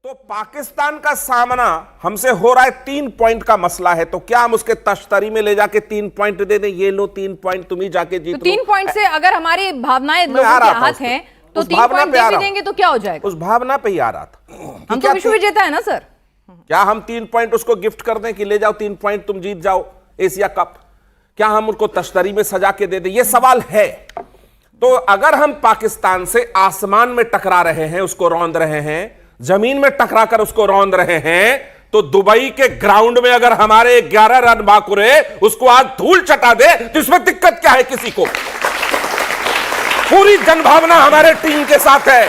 तो पाकिस्तान का सामना हमसे हो रहा है, 3 पॉइंट का मसला है, तो क्या हम उसके तश्तरी में ले जाके 3 पॉइंट दे दें? ये लो 3 पॉइंट, तुम ही जाके जीत तो 3 पॉइंट से अगर हमारी भावनाएं लोगों के हाथ हैं तो 3 पॉइंट भी देंगे तो क्या हो जाएगा? उस भावना पे ही आ रहा था। हम तो विश्व विजेता है ना सर। क्या हम 3 पॉइंट उसको गिफ्ट कर दें कि ले जाओ 3 पॉइंट, तुम जीत जाओ एशिया कप? क्या हम उनको तश्तरी में सजा के दे दें? ये सवाल है। तो अगर हम पाकिस्तान से आसमान में टकरा रहे हैं, उसको रौंद रहे हैं, जमीन में टकरा कर उसको रौंद रहे हैं, तो दुबई के ग्राउंड में अगर हमारे 11 रन बाकुरे उसको आज धूल चटा दे तो इसमें दिक्कत क्या है किसी को? पूरी जनभावना हमारे टीम के साथ है।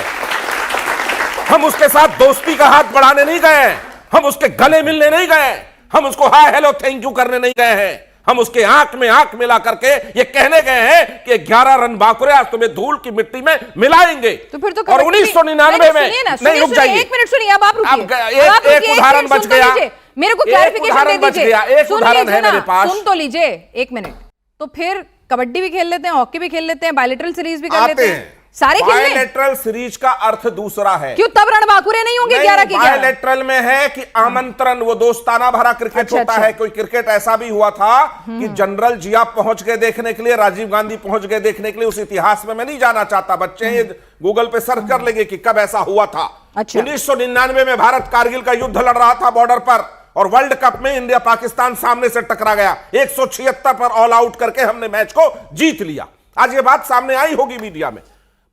हम उसके साथ दोस्ती का हाथ बढ़ाने नहीं गए, हम उसके गले मिलने नहीं गए, हम उसको हाय हेलो थैंक यू करने नहीं गए हैं, हम उसके आंख में आंख मिला करके ये कहने गए हैं कि 11 रन बाकुरे आज तुम्हें धूल की मिट्टी में मिलाएंगे। तो फिर तो और 1999 में नहीं, रुक जाइए, 1 मिनट सुनिए, अब आप रुकिए। एक उदाहरण बच गया, मेरे को क्लैरिफिकेशन दे दीजिए। एक उदाहरण है मेरे पास, सुन तो लीजिए 1 मिनट। तो फिर कबड्डी भी खेल लेते हैं, हॉकी भी खेल लेते हैं, बायलैटरल सीरीज भी कर लेते हैं, सारे खेल लें। बायलैटरल सीरीज का अर्थ दूसरा है। क्यों तब रन बाकुरे नहीं होंगे 11 की? बायलैटरल में है कि आमंत्रण, वो दोस्ताना भरा क्रिकेट होता है। कोई क्रिकेट ऐसा भी हुआ था कि जनरल जिया पहुंच गए देखने के लिए, राजीव गांधी पहुंच गए देखने के लिए। उस इतिहास में मैं नहीं जाना चाहता, बच्चे गूगल पे सर्च कर लेंगे कि कब ऐसा हुआ था। 1999 में भारत कारगिल का युद्ध लड़ रहा था बॉर्डर पर, और वर्ल्ड कप में इंडिया पाकिस्तान सामने से टकरा गया, 176 पर ऑल आउट करके हमने मैच को जीत लिया। आज ये बात सामने आई होगी मीडिया में।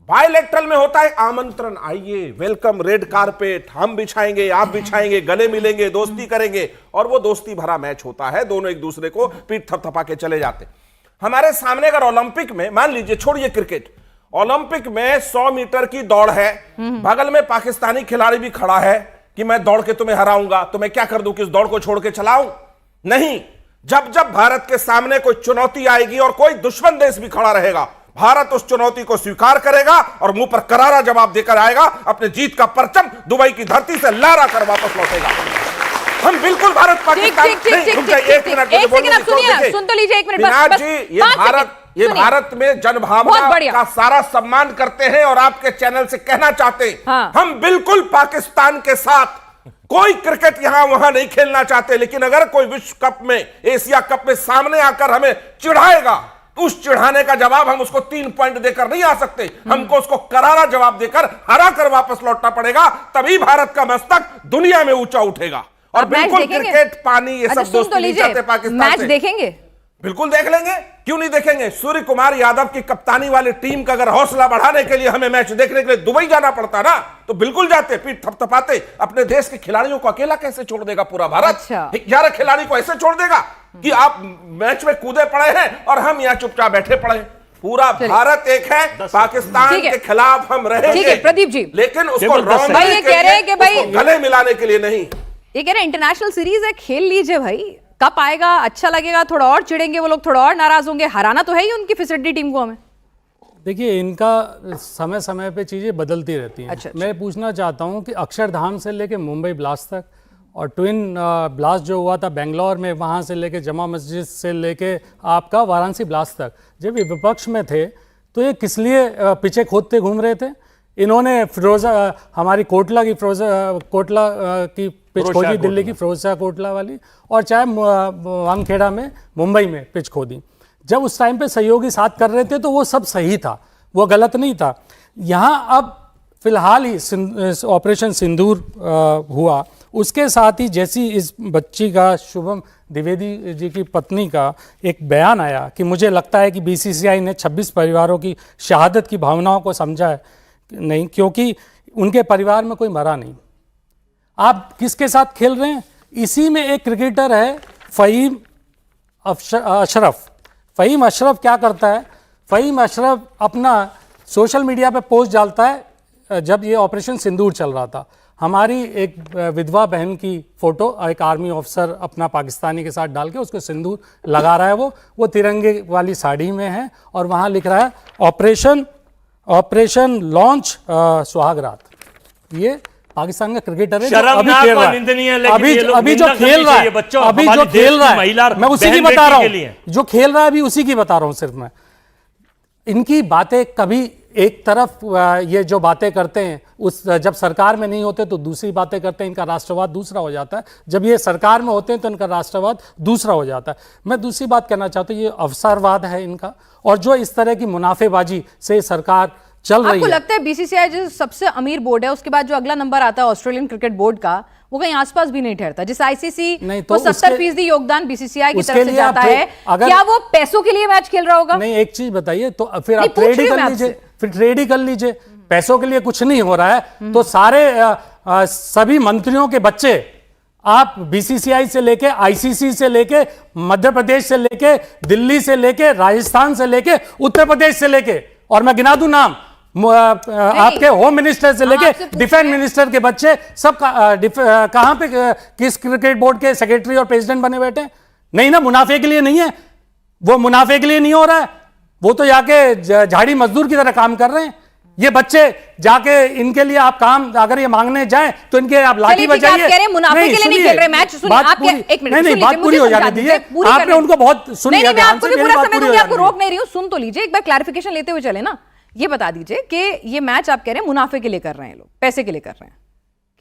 बायलैटरल में होता है आमंत्रण, आइए, वेलकम, रेड कारपेट हम बिछाएंगे, आप बिछाएंगे, गले मिलेंगे, दोस्ती करेंगे, और वो दोस्ती भरा मैच होता है, दोनों एक दूसरे को पीठ थपथपा के चले जाते। हमारे सामने अगर ओलंपिक में, मान लीजिए, छोड़िए क्रिकेट, ओलंपिक में 100 मीटर की दौड़ है, बगल में पाकिस्तानी खिलाड़ी भी खड़ा है कि मैं दौड़ के तुम्हें हराऊंगा, तो मैं क्या कर दूं कि इस दौड़ को छोड़ के चलाऊं? नहीं। जब जब भारत के सामने कोई चुनौती आएगी और कोई दुश्मन देश भी खड़ा रहेगा, भारत उस चुनौती को स्वीकार करेगा और मुंह पर करारा जवाब देकर आएगा, अपने जीत का परचम दुबई की धरती से लहरा कर वापस लौटेगा। हम बिल्कुल भारत पाकिस्तान सुन तो लीजिए 1 मिनट विनाश जी, ये भारत में जनभावना का सारा सम्मान करते हैं और आपके चैनल से कहना चाहते हैं, हाँ। हम बिल्कुल पाकिस्तान के साथ कोई क्रिकेट यहां वहां नहीं खेलना चाहते, लेकिन अगर कोई विश्व कप में, एशिया कप में सामने आकर हमें चिढ़ाएगा, उस चिढ़ाने का जवाब हम उसको 3 पॉइंट देकर नहीं आ सकते, हमको उसको करारा जवाब देकर हरा कर वापस लौटना पड़ेगा, तभी भारत का मस्तक दुनिया में ऊंचा उठेगा। और बिल्कुल क्रिकेट, पानी, ये सब दोस्ती नहीं चाहते पाकिस्तान मैच से। देखेंगे? बिल्कुल देख लेंगे, क्यों नहीं देखेंगे? सूर्य कुमार यादव की कप्तानी वाली टीम का अगर हौसला बढ़ाने के लिए हमें मैच देखने के लिए दुबई जाना पड़ता ना, तो बिल्कुल जाते, पीठ थपथपाते। अपने देश के खिलाड़ियों को अकेला कैसे छोड़ देगा पूरा भारत? 11 खिलाड़ी को ऐसे छोड़ देगा कि आप मैच में कूदे पड़े हैं और हम यहाँ चुपचाप बैठे पड़े हैं। पूरा भारत एक है, पाकिस्तान के खिलाफ हम रहेंगे, प्रदीप जी, लेकिन उसको गले मिलाने के लिए नहीं। ये कह रहे हैं इंटरनेशनल सीरीज है, खेल लीजिए भाई, कब आएगा अच्छा लगेगा, थोड़ा और चिढ़ेंगे वो लोग, थोड़ा और नाराज होंगे, हराना तो है ही उनकी फिसड्डी टीम को हमें। देखिए, इनका समय समय पे चीज़ें बदलती रहती हैं। अच्छा। मैं पूछना चाहता हूं कि अक्षरधाम से लेके मुंबई ब्लास्ट तक, और ट्विन ब्लास्ट जो हुआ था बेंगलोर में, वहाँ से लेके जमा मस्जिद से लेके आपका वाराणसी ब्लास्ट तक, जब ये विपक्ष में थे तो ये किस लिए पीछे खोदते घूम रहे थे? इन्होंने हमारी कोटला की पिच खोदी, दिल्ली की फिरोजशाह कोटला वाली, और चाहे वानखेड़ा में, मुंबई में पिच खोदी। जब उस टाइम पे सहयोगी साथ कर रहे थे तो वो सब सही था, वो गलत नहीं था। यहाँ अब फिलहाल ही ऑपरेशन सिंदूर हुआ, उसके साथ ही जैसी इस बच्ची का, शुभम द्विवेदी जी की पत्नी का एक बयान आया कि मुझे लगता है कि बीसीसीआई ने 26 परिवारों की शहादत की भावनाओं को समझा है नहीं, क्योंकि उनके परिवार में कोई मरा नहीं। आप किसके साथ खेल रहे हैं? इसी में एक क्रिकेटर है फ़हीम अशरफ। फ़हीम अशरफ क्या करता है? फ़हीम अशरफ अपना सोशल मीडिया पे पोस्ट डालता है, जब ये ऑपरेशन सिंदूर चल रहा था, हमारी एक विधवा बहन की फ़ोटो एक आर्मी ऑफिसर अपना पाकिस्तानी के साथ डाल के उसको सिंदूर लगा रहा है। वो तिरंगे वाली साड़ी में है और वहाँ लिख रहा है ऑपरेशन लॉन्च सुहागरात। ये पाकिस्तान का क्रिकेटर है, अभी खेल रहा है, अभी जो खेल रहा है, मैं उसी की बता रहा हूँ, जो खेल रहा है अभी उसी की बता रहा हूँ सिर्फ मैं। इनकी बातें कभी एक तरफ ये जो बातें करते हैं उस जब सरकार में नहीं होते तो दूसरी बातें करते हैं, इनका राष्ट्रवाद दूसरा हो जाता है, जब ये सरकार में होते हैं तो इनका राष्ट्रवाद दूसरा हो जाता है। मैं दूसरी बात कहना चाहता हूँ, ये अवसरवाद है इनका, और जो इस तरह की मुनाफेबाजी से सरकार चल रही है। आपको लगता है बीसीसीआई जो सबसे अमीर बोर्ड है, उसके बाद जो अगला नंबर आता है ऑस्ट्रेलियन क्रिकेट बोर्ड का, वो कहीं आसपास भी नहीं ठहरता? जिस आईसीसी को 70% योगदान बीसीसीआई की तरफ से जाता है, क्या वो पैसों के लिए मैच खेल रहा होगा? नहीं, एक चीज बताइए, तो फिर आप ट्रेड ही कर लीजिए, फिर ट्रेड ही कर लीजिए। पैसों के लिए कुछ नहीं हो रहा है तो सारे सभी मंत्रियों के बच्चे आप बीसीसीआई से लेके, आईसीसी से लेके, मध्य प्रदेश से लेके, दिल्ली से लेके, राजस्थान से लेके, उत्तर प्रदेश से लेके, और मैं गिना दूं नाम, आपके होम मिनिस्टर से लेके डिफेंस मिनिस्टर के बच्चे सब कहां पे किस क्रिकेट बोर्ड के सेक्रेटरी और प्रेसिडेंट बने बैठे? नहीं ना, मुनाफे के लिए नहीं है वो, मुनाफे के लिए नहीं हो रहा है वो, तो जाके झाड़ी मजदूर की तरह काम कर रहे हैं ये बच्चे। जाके इनके लिए आप काम अगर ये मांगने जाएं तो इनके आप लाठी बजाइए। आप कह रहे हैं मुनाफे के लिए नहीं खेल रहे मैच। सुनिए, आप एक मिनट, नहीं, बात पूरी हो जाने दीजिए। आपने उनको बहुत सुनी, मैं आपको भी पूरा समय दूंगी, आपको रोक नहीं रही हूं, सुन तो लीजिए, एक बार क्लैरिफिकेशन लेते हुए चले ना। ये बता दीजिए कि ये मैच आप कह रहे हैं मुनाफे के लिए कर रहे हैं, लोग पैसे के लिए कर रहे हैं,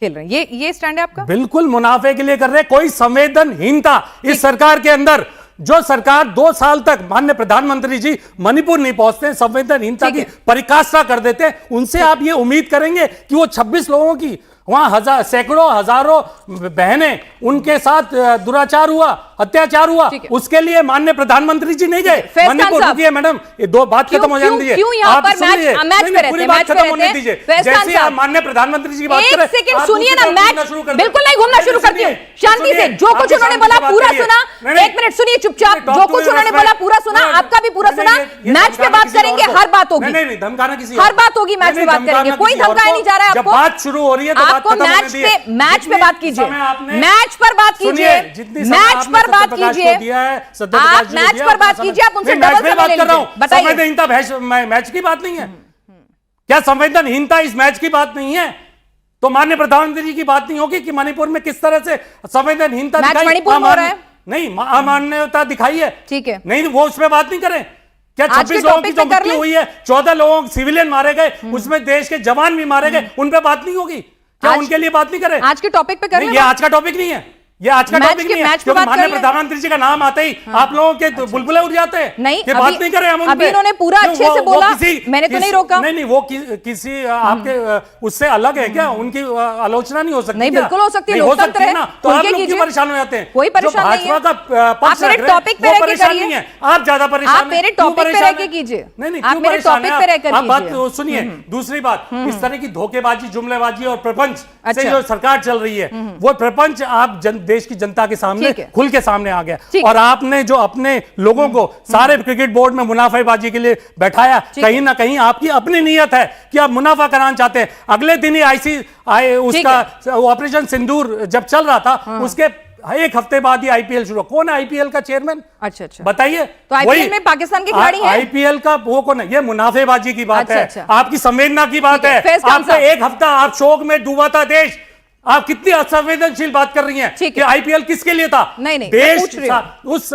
खेल रहे हैं, ये स्टैंड है आपका? बिल्कुल मुनाफे के लिए कर रहे हैं। कोई संवेदनहीनता इस सरकार के अंदर, जो सरकार 2 साल तक, माननीय प्रधानमंत्री जी मणिपुर नहीं पहुंचते, संवेदनहीनता की परिकाष्ठा कर देते हैं, उनसे आप ये उम्मीद करेंगे कि वो 26 लोगों की वहां सैकड़ों हजारों बहनें, उनके साथ दुराचार हुआ, अत्याचार हुआ, उसके लिए माननीय प्रधानमंत्री जी नहीं गए मणिपुर? रुकिए मैडम, ये दो बात खत्म हो जाने दीजिए, आप सुनिए, पूरी बात खत्म होने दीजिए। जैसे आप माननीय प्रधानमंत्री जी की बात करें, एक सेकंड सुनिए ना, मैच बिल्कुल नहीं घूमना शुरू करती हूं, शांति से। जो कुछ उन्होंने बोला पूरा सुना, एक मिनट सुनिए चुपचाप, जो कुछ उन्होंने बोला पूरा सुना, आपका भी पूरा सुना। मैच पे बात करेंगे, हर बात होगी, नहीं धमकाना किसी, हर बात होगी, मैच पे बात करेंगे, कोई धमकाया नहीं जा रहा है आपको। बात शुरू हो रही है आपको मैच पे बात कीजिए, मैच पर बात कीजिए, मैच पर बात कीजिए, आप मैच पर बात कीजिए, आप उनसे डबल समय ले लीजिए। बताइए, संवेदनहीनता मैच की बात नहीं है क्या? संवेदनहीनता इस मैच की बात नहीं है तो माननीय प्रधानमंत्री जी की बात नहीं होगी कि मणिपुर में किस तरह से संवेदनहीनता दिखाई? मणिपुर में हो रहा है, नहीं अमान्यता दिखाई है, ठीक है, नहीं वो उसमें बात नहीं करें क्या? 26 लोगों की जो मृत्यु हुई है, 14 लोगों सिविलियन मारे गए, उसमें देश के जवान भी मारे गए, उन पर बात नहीं होगी क्या? उनके लिए बात नहीं करें? आज के टॉपिक पे करें? ये आज का टॉपिक नहीं है, ये आज का टॉपिक नहीं है, क्योंकि माननीय प्रधानमंत्री जी का नाम आते ही आप लोगों के बुलबुले उड़ जाते हैं। नहीं, ये बात नहीं करें हम उन पे। अभी इन्होंने पूरा अच्छे से बोला, मैंने तो नहीं रोका। नहीं वो किसी आपके उससे अलग है क्या? उनकी आलोचना नहीं हो सकती? नहीं, बिल्कुल हो सकती है, लोकतंत्र है ना, तो आप लोग क्यों परेशान हो जाते हैं? कोई परेशान नहीं है, भाजपा का पक्ष रख रहे हैं, टॉपिक पे रह के करिए, आप ज्यादा परेशान, आप मेरे टॉपिक पे रह के कीजिए, नहीं आप मेरे टॉपिक पे रह कर आप बात सुनिए। दूसरी बात, इस तरह की धोखेबाजी, जुमलेबाजी और प्रपंच से जो सरकार चल रही है, वो प्रपंच आप देश की जनता के सामने खुल के सामने आ गया, और आपने जो अपने लोगों को सारे क्रिकेट बोर्ड में मुनाफेबाजी के लिए बैठाया, कहीं ना कहीं आपकी अपनी नीयत है कि आप मुनाफा कराना चाहते हैं। अगले दिन ही उसका ऑपरेशन सिंदूर जब चल रहा था, उसके एक हफ्ते बाद ही आईपीएल शुरू। कौन है आईपीएल का चेयरमैन? अच्छा बताइए। तो आईपीएल में पाकिस्तान के खिलाड़ी हैं? आईपीएल का वो कौन है? ये मुनाफेबाजी की बात है, आपकी संवेदना की बात है। आपका एक हफ्ता आप शोक में डूबा था देश, आप कितनी असंवेदनशील बात कर रही हैं कि आईपीएल किसके लिए था? नहीं, देश उस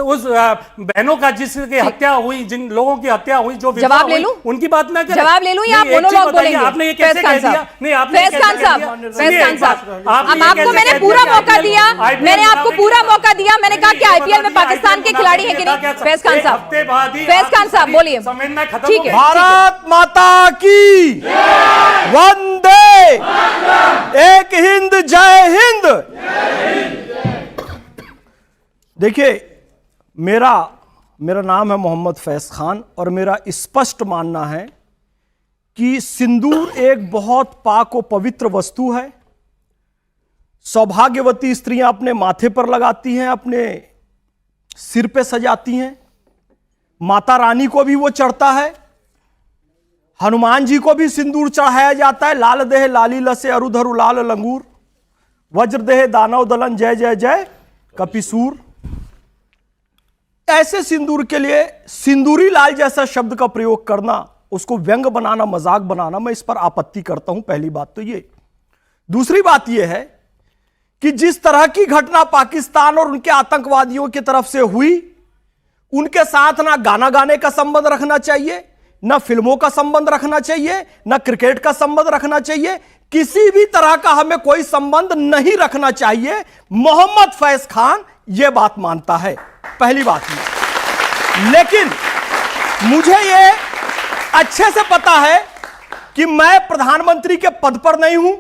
बहनों का जिसकी हत्या हुई, जिन लोगों की हत्या हुई, जो जवाब ले लूं, उनकी बात ना करें। जवाब ले लूं या आप मोनोलॉग बोलेंगे? आपने ये कैसे कह दिया? नहीं, आपने फैज खान साहब, अब आपको मैंने पूरा मौका दिया, मैंने आपको पूरा मौका दिया, मैंने कहा कि आईपीएल में पाकिस्तान के खिलाड़ी हैं कि नहीं? फैज खान साहब, फैज खान साहब बोलिए। ठीक है, भारत माता की वंदे, एक हिंद जय हिंद। देखिए, मेरा नाम है मोहम्मद फैज खान, और मेरा स्पष्ट मानना है कि सिंदूर एक बहुत पाक और पवित्र वस्तु है। सौभाग्यवती स्त्रियां अपने माथे पर लगाती हैं, अपने सिर पे सजाती हैं, माता रानी को भी वो चढ़ता है, हनुमान जी को भी सिंदूर चढ़ाया जाता है। लाल देह लाली लसे अरुधरु लाल लंगूर, वज्र देह दानव दलन जय जय जय कपिसूर। ऐसे सिंदूर के लिए सिंदूरी लाल जैसा शब्द का प्रयोग करना, उसको व्यंग बनाना, मजाक बनाना, मैं इस पर आपत्ति करता हूं। पहली बात तो ये। दूसरी बात यह है कि जिस तरह की घटना पाकिस्तान और उनके आतंकवादियों की तरफ से हुई, उनके साथ ना गाना गाने का संबंध रखना चाहिए, ना फिल्मों का संबंध रखना चाहिए, ना क्रिकेट का संबंध रखना चाहिए, किसी भी तरह का हमें कोई संबंध नहीं रखना चाहिए। मोहम्मद फैज खान यह बात मानता है, पहली बात ये। लेकिन मुझे यह अच्छे से पता है कि मैं प्रधानमंत्री के पद पर नहीं हूं,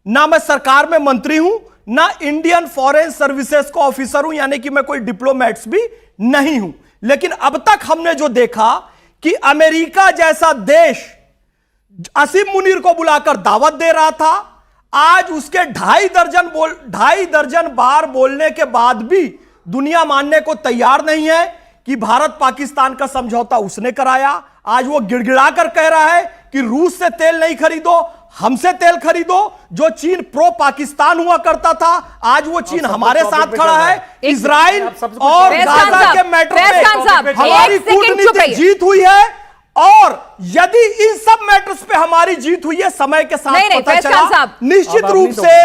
ना मैं सरकार में मंत्री हूं, ना इंडियन फॉरेन सर्विसेज का ऑफिसर हूं, यानी कि मैं कोई डिप्लोमेट्स भी नहीं हूं। लेकिन अब तक हमने जो देखा कि अमेरिका जैसा देश असीम मुनीर को बुलाकर दावत दे रहा था, आज उसके 2.5 दर्जन बार बोलने के बाद भी दुनिया मानने को तैयार नहीं है कि भारत पाकिस्तान का समझौता उसने कराया। आज वो गिड़गिड़ा कर कह रहा है कि रूस से तेल नहीं खरीदो, हमसे तेल खरीदो। जो चीन प्रो पाकिस्तान हुआ करता था, आज वो चीन हमारे साथ खड़ा है। इजराइल और गाजा के मैटर में हमारी कूटनीतिक जीत हुई है, और यदि इन सब मैटर्स पे हमारी जीत हुई है, समय के साथ पता चला निश्चित रूप से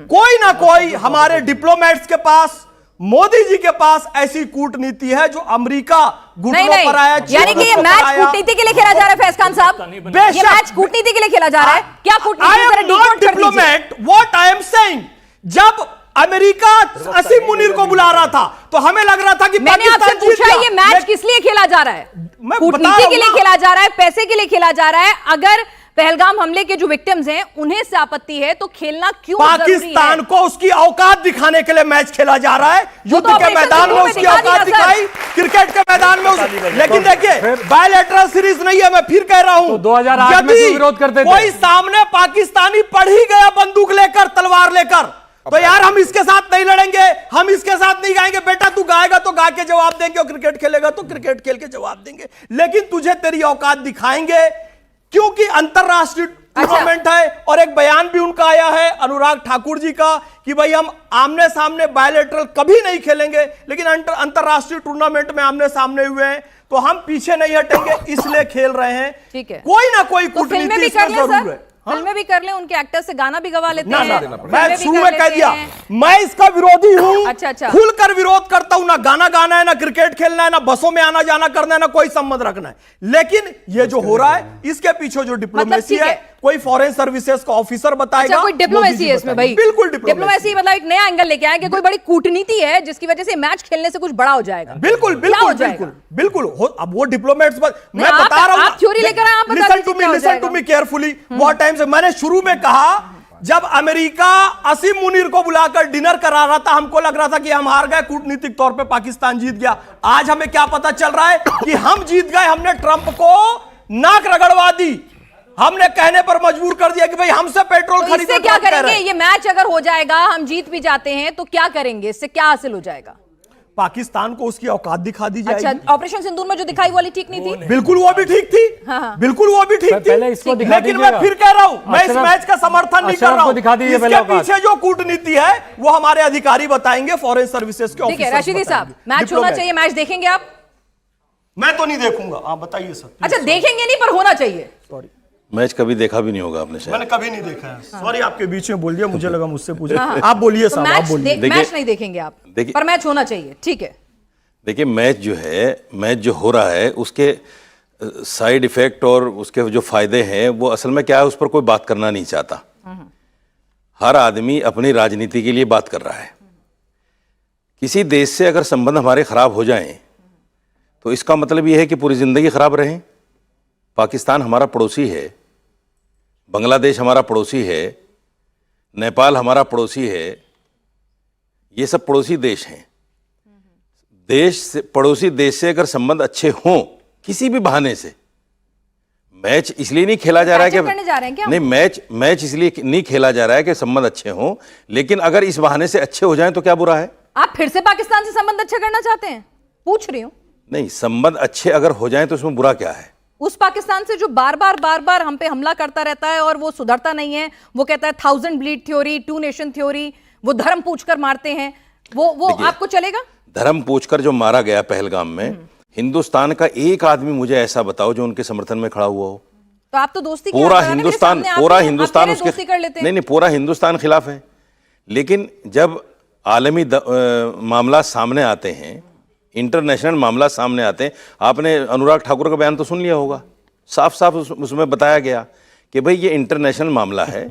कोई ना कोई हमारे डिप्लोमेट्स के पास, मोदी जी के पास ऐसी कूटनीति है जो अमेरिका घुटनों पर आया। यानी कि ये मैच कूटनीति के लिए खेला जा रहा है फैज खान साहब, ये मैच कूटनीति के लिए खेला जा रहा है। क्या कूटनीति? Diplomat what I am saying, जब अमेरिका असीम मुनीर को बुला रहा था तो हमें लग रहा था कि मैंने आपसे पूछा ये मैच किस लिए खेला जा रहा है? कूटनीति के लिए खेला जा रहा है, पैसे के लिए खेला जा रहा है? अगर पहलगाम हमले के जो विक्टिम्स हैं उन्हें से आपत्ति है तो खेलना क्यों पाकिस्तान को उसकी औकात दिखाने के लिए मैच खेला जा रहा है। युद्ध के मैदान में उसकी औकात दिखाई, क्रिकेट के मैदान में लेकिन देखिए बायलैटरल सीरीज नहीं है, मैं फिर कह रहा हूं। 2008 में विरोध करते थे, कोई सामने पाकिस्तानी पड़ ही गया बंदूक लेकर, तलवार लेकर, तो यार हम इसके साथ नहीं लड़ेंगे, हम इसके साथ नहीं गाएंगे। बेटा तू गाएगा तो गा के जवाब देंगे, और क्रिकेट खेलेगा तो क्रिकेट खेल के जवाब देंगे, लेकिन तुझे तेरी औकात दिखाएंगे, क्योंकि अंतरराष्ट्रीय टूर्नामेंट है। और एक बयान भी उनका आया है अनुराग ठाकुर जी का कि भाई हम आमने सामने बायलैटरल कभी नहीं खेलेंगे, लेकिन अंतरराष्ट्रीय टूर्नामेंट में आमने सामने हुए हैं तो हम पीछे नहीं हटेंगे, इसलिए खेल रहे हैं। ठीक है, कोई ना कोई कूटनीति इसमें जरूर है। फिल्में भी कर ले, उनके एक्टर से गाना भी गवा लेते हैं। मैं शुरू में कह दिया मैं इसका विरोधी हूं। अच्छा। खुलकर विरोध करता हूं, ना गाना गाना है, ना क्रिकेट खेलना है, ना बसों में आना जाना करना है, ना कोई संबंध रखना है। लेकिन ये जो हो रहा है इसके पीछे जो डिप्लोमेसी है, कोई फॉरेन सर्विसेज का ऑफिसर बताएगा। कोई डिप्लोमेसी है इसमें भाई, बिल्कुल डिप्लोमेसी मतलब एक नया एंगल लेके आए कि कोई बड़ी कूटनीति है जिसकी वजह से मैच खेलने से कुछ बड़ा हो जाएगा। बिल्कुल अब वो डिप्लोमेट्स, मैं बता रहा हूं, आप थ्योरी लेकर आए, आप लिसन टू मी केयरफुली। बहुत टाइम से मैंने शुरू में कहा, जब अमेरिका असीम मुनीर को बुलाकर डिनर करा रहा था, हमको लग रहा था कि हम हार गए, कूटनीतिक तौर पे पाकिस्तान जीत गया। आज हमें क्या पता चल रहा है कि हम जीत गए। हमने ट्रंप को नाक रगड़वा दी, हमने कहने पर मजबूर कर दिया कि भाई हमसे पेट्रोल खरीदो। इससे क्या करेंगे? ये मैच अगर हो जाएगा, हम जीत भी जाते हैं तो क्या करेंगे? इससे क्या हासिल हो जाएगा? पाकिस्तान को उसकी औकात दिखा दी जाएगी। अच्छा, ऑपरेशन सिंदूर में जो दिखाई वाली ठीक नहीं थी? बिल्कुल वो भी ठीक थी। हाँ। बिल्कुल वो भी ठीक थी, लेकिन मैं फिर कह रहा हूं, मैं इस मैच का समर्थन नहीं कर रहा हूं। इसके पीछे जो कूटनीति है वो हमारे अधिकारी बताएंगे, फॉरेन सर्विसेज के ऑफिसर। रशीदी साहब, मैच होना चाहिए, मैच देखेंगे आप? मैं तो नहीं देखूंगा, आप बताइए सर। अच्छा, देखेंगे नहीं पर होना चाहिए। सॉरी, मैच कभी देखा भी नहीं होगा आपने शायद। मैंने कभी नहीं देखा है। सॉरी, आपके बीच में बोल दिया, मुझे लगा मुझसे पूछे। आप बोलिए साहब, आप बोलिए। मैच नहीं देखेंगे आप, पर मैच होना चाहिए, ठीक है। देखिए मैच जो हो रहा है उसके साइड इफेक्ट और उसके जो फायदे हैं वो असल में क्या है, उस पर कोई बात करना नहीं चाहता। हर आदमी अपनी राजनीति के लिए बात कर रहा है। किसी देश से अगर संबंध हमारे खराब हो जाएं तो इसका मतलब यह है कि पूरी जिंदगी खराब रहे। पाकिस्तान हमारा पड़ोसी है, बांग्लादेश हमारा पड़ोसी है, नेपाल हमारा पड़ोसी है, ये सब पड़ोसी देश हैं। पड़ोसी देश से अगर संबंध अच्छे हों किसी भी बहाने से, मैच इसलिए नहीं खेला जा रहा है कि नहीं, मैच इसलिए नहीं खेला जा रहा है कि संबंध अच्छे हों, लेकिन अगर इस बहाने से अच्छे हो जाएं तो क्या बुरा है? आप फिर से पाकिस्तान से संबंध अच्छे करना चाहते हैं? पूछ रही हूं। नहीं, संबंध अच्छे अगर हो जाएं तो उसमें बुरा क्या है? उस पाकिस्तान से जो बार बार हम पे हमला करता रहता है और वो सुधरता नहीं है, वो कहता है 1000 ब्लीड थ्योरी, 2 नेशन थ्योरी, वो धर्म पूछकर मारते हैं, वो आपको चलेगा? धर्म पूछकर जो मारा गया पहलगाम में, हिंदुस्तान का एक आदमी मुझे ऐसा बताओ जो उनके समर्थन में खड़ा हुआ हो। तो आप तो दोस्ती पूरा हिंदुस्तान उसके नहीं, पूरा हिंदुस्तान खिलाफ है। लेकिन जब आलमी मामला सामने आते हैं, इंटरनेशनल मामला सामने आते हैं, आपने अनुराग ठाकुर का बयान तो सुन लिया होगा। साफ साफ उसमें बताया गया कि भाई ये इंटरनेशनल मामला है,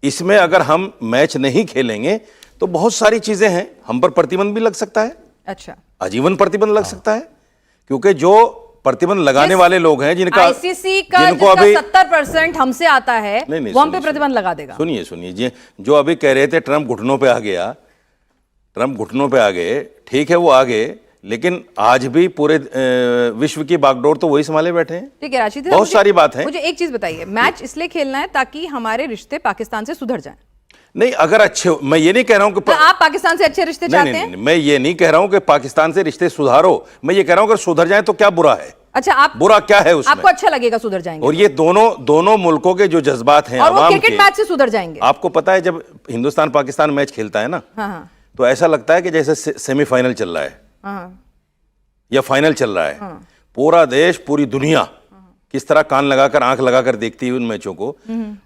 इसमें अगर हम मैच नहीं खेलेंगे तो बहुत सारी चीजें हैं, हम पर प्रतिबंध भी लग सकता है। अच्छा, आजीवन प्रतिबंध लग सकता है, क्योंकि जो प्रतिबंध लगाने वाले लोग हैं जिनका आईसीसी का जिनको जिसका अभी 70% हमसे आता है, नहीं, वो हम पे प्रतिबंध लगा देगा। सुनिए जो अभी कह रहे थे ट्रंप घुटनों पे आ गया, ट्रंप घुटनों पे आ गए, ठीक है वो आ गए, लेकिन आज भी पूरे विश्व की बागडोर तो वही संभाले बैठे हैं। ठीक है राशिद, बहुत सारी बात है। मुझे एक चीज बताइए, मैच इसलिए खेलना है ताकि हमारे रिश्ते पाकिस्तान से सुधर जाएं? नहीं, अगर अच्छे, मैं ये नहीं कह रहा हूं कि तो आप पाकिस्तान से अच्छे रिश्ते चाहते हैं? नहीं, मैं ये नहीं कह रहा हूं कि पाकिस्तान से रिश्ते सुधारो, मैं ये कह रहा हूं अगर सुधर जाए तो क्या बुरा है। अच्छा, आप बुरा क्या है उसमें? आपको अच्छा लगेगा सुधर जाएंगे? और ये दोनों मुल्कों के जो जज्बात हैं, और वो अवाम क्रिकेट मैच से सुधर जाएंगे। आपको पता है जब हिंदुस्तान पाकिस्तान मैच खेलता है ना, हाँ, तो ऐसा लगता है कि जैसे सेमीफाइनल चल रहा है हाँ, या फाइनल चल रहा है। पूरा देश, पूरी दुनिया किस तरह कान लगाकर, आंख लगाकर देखती है उन मैचों को।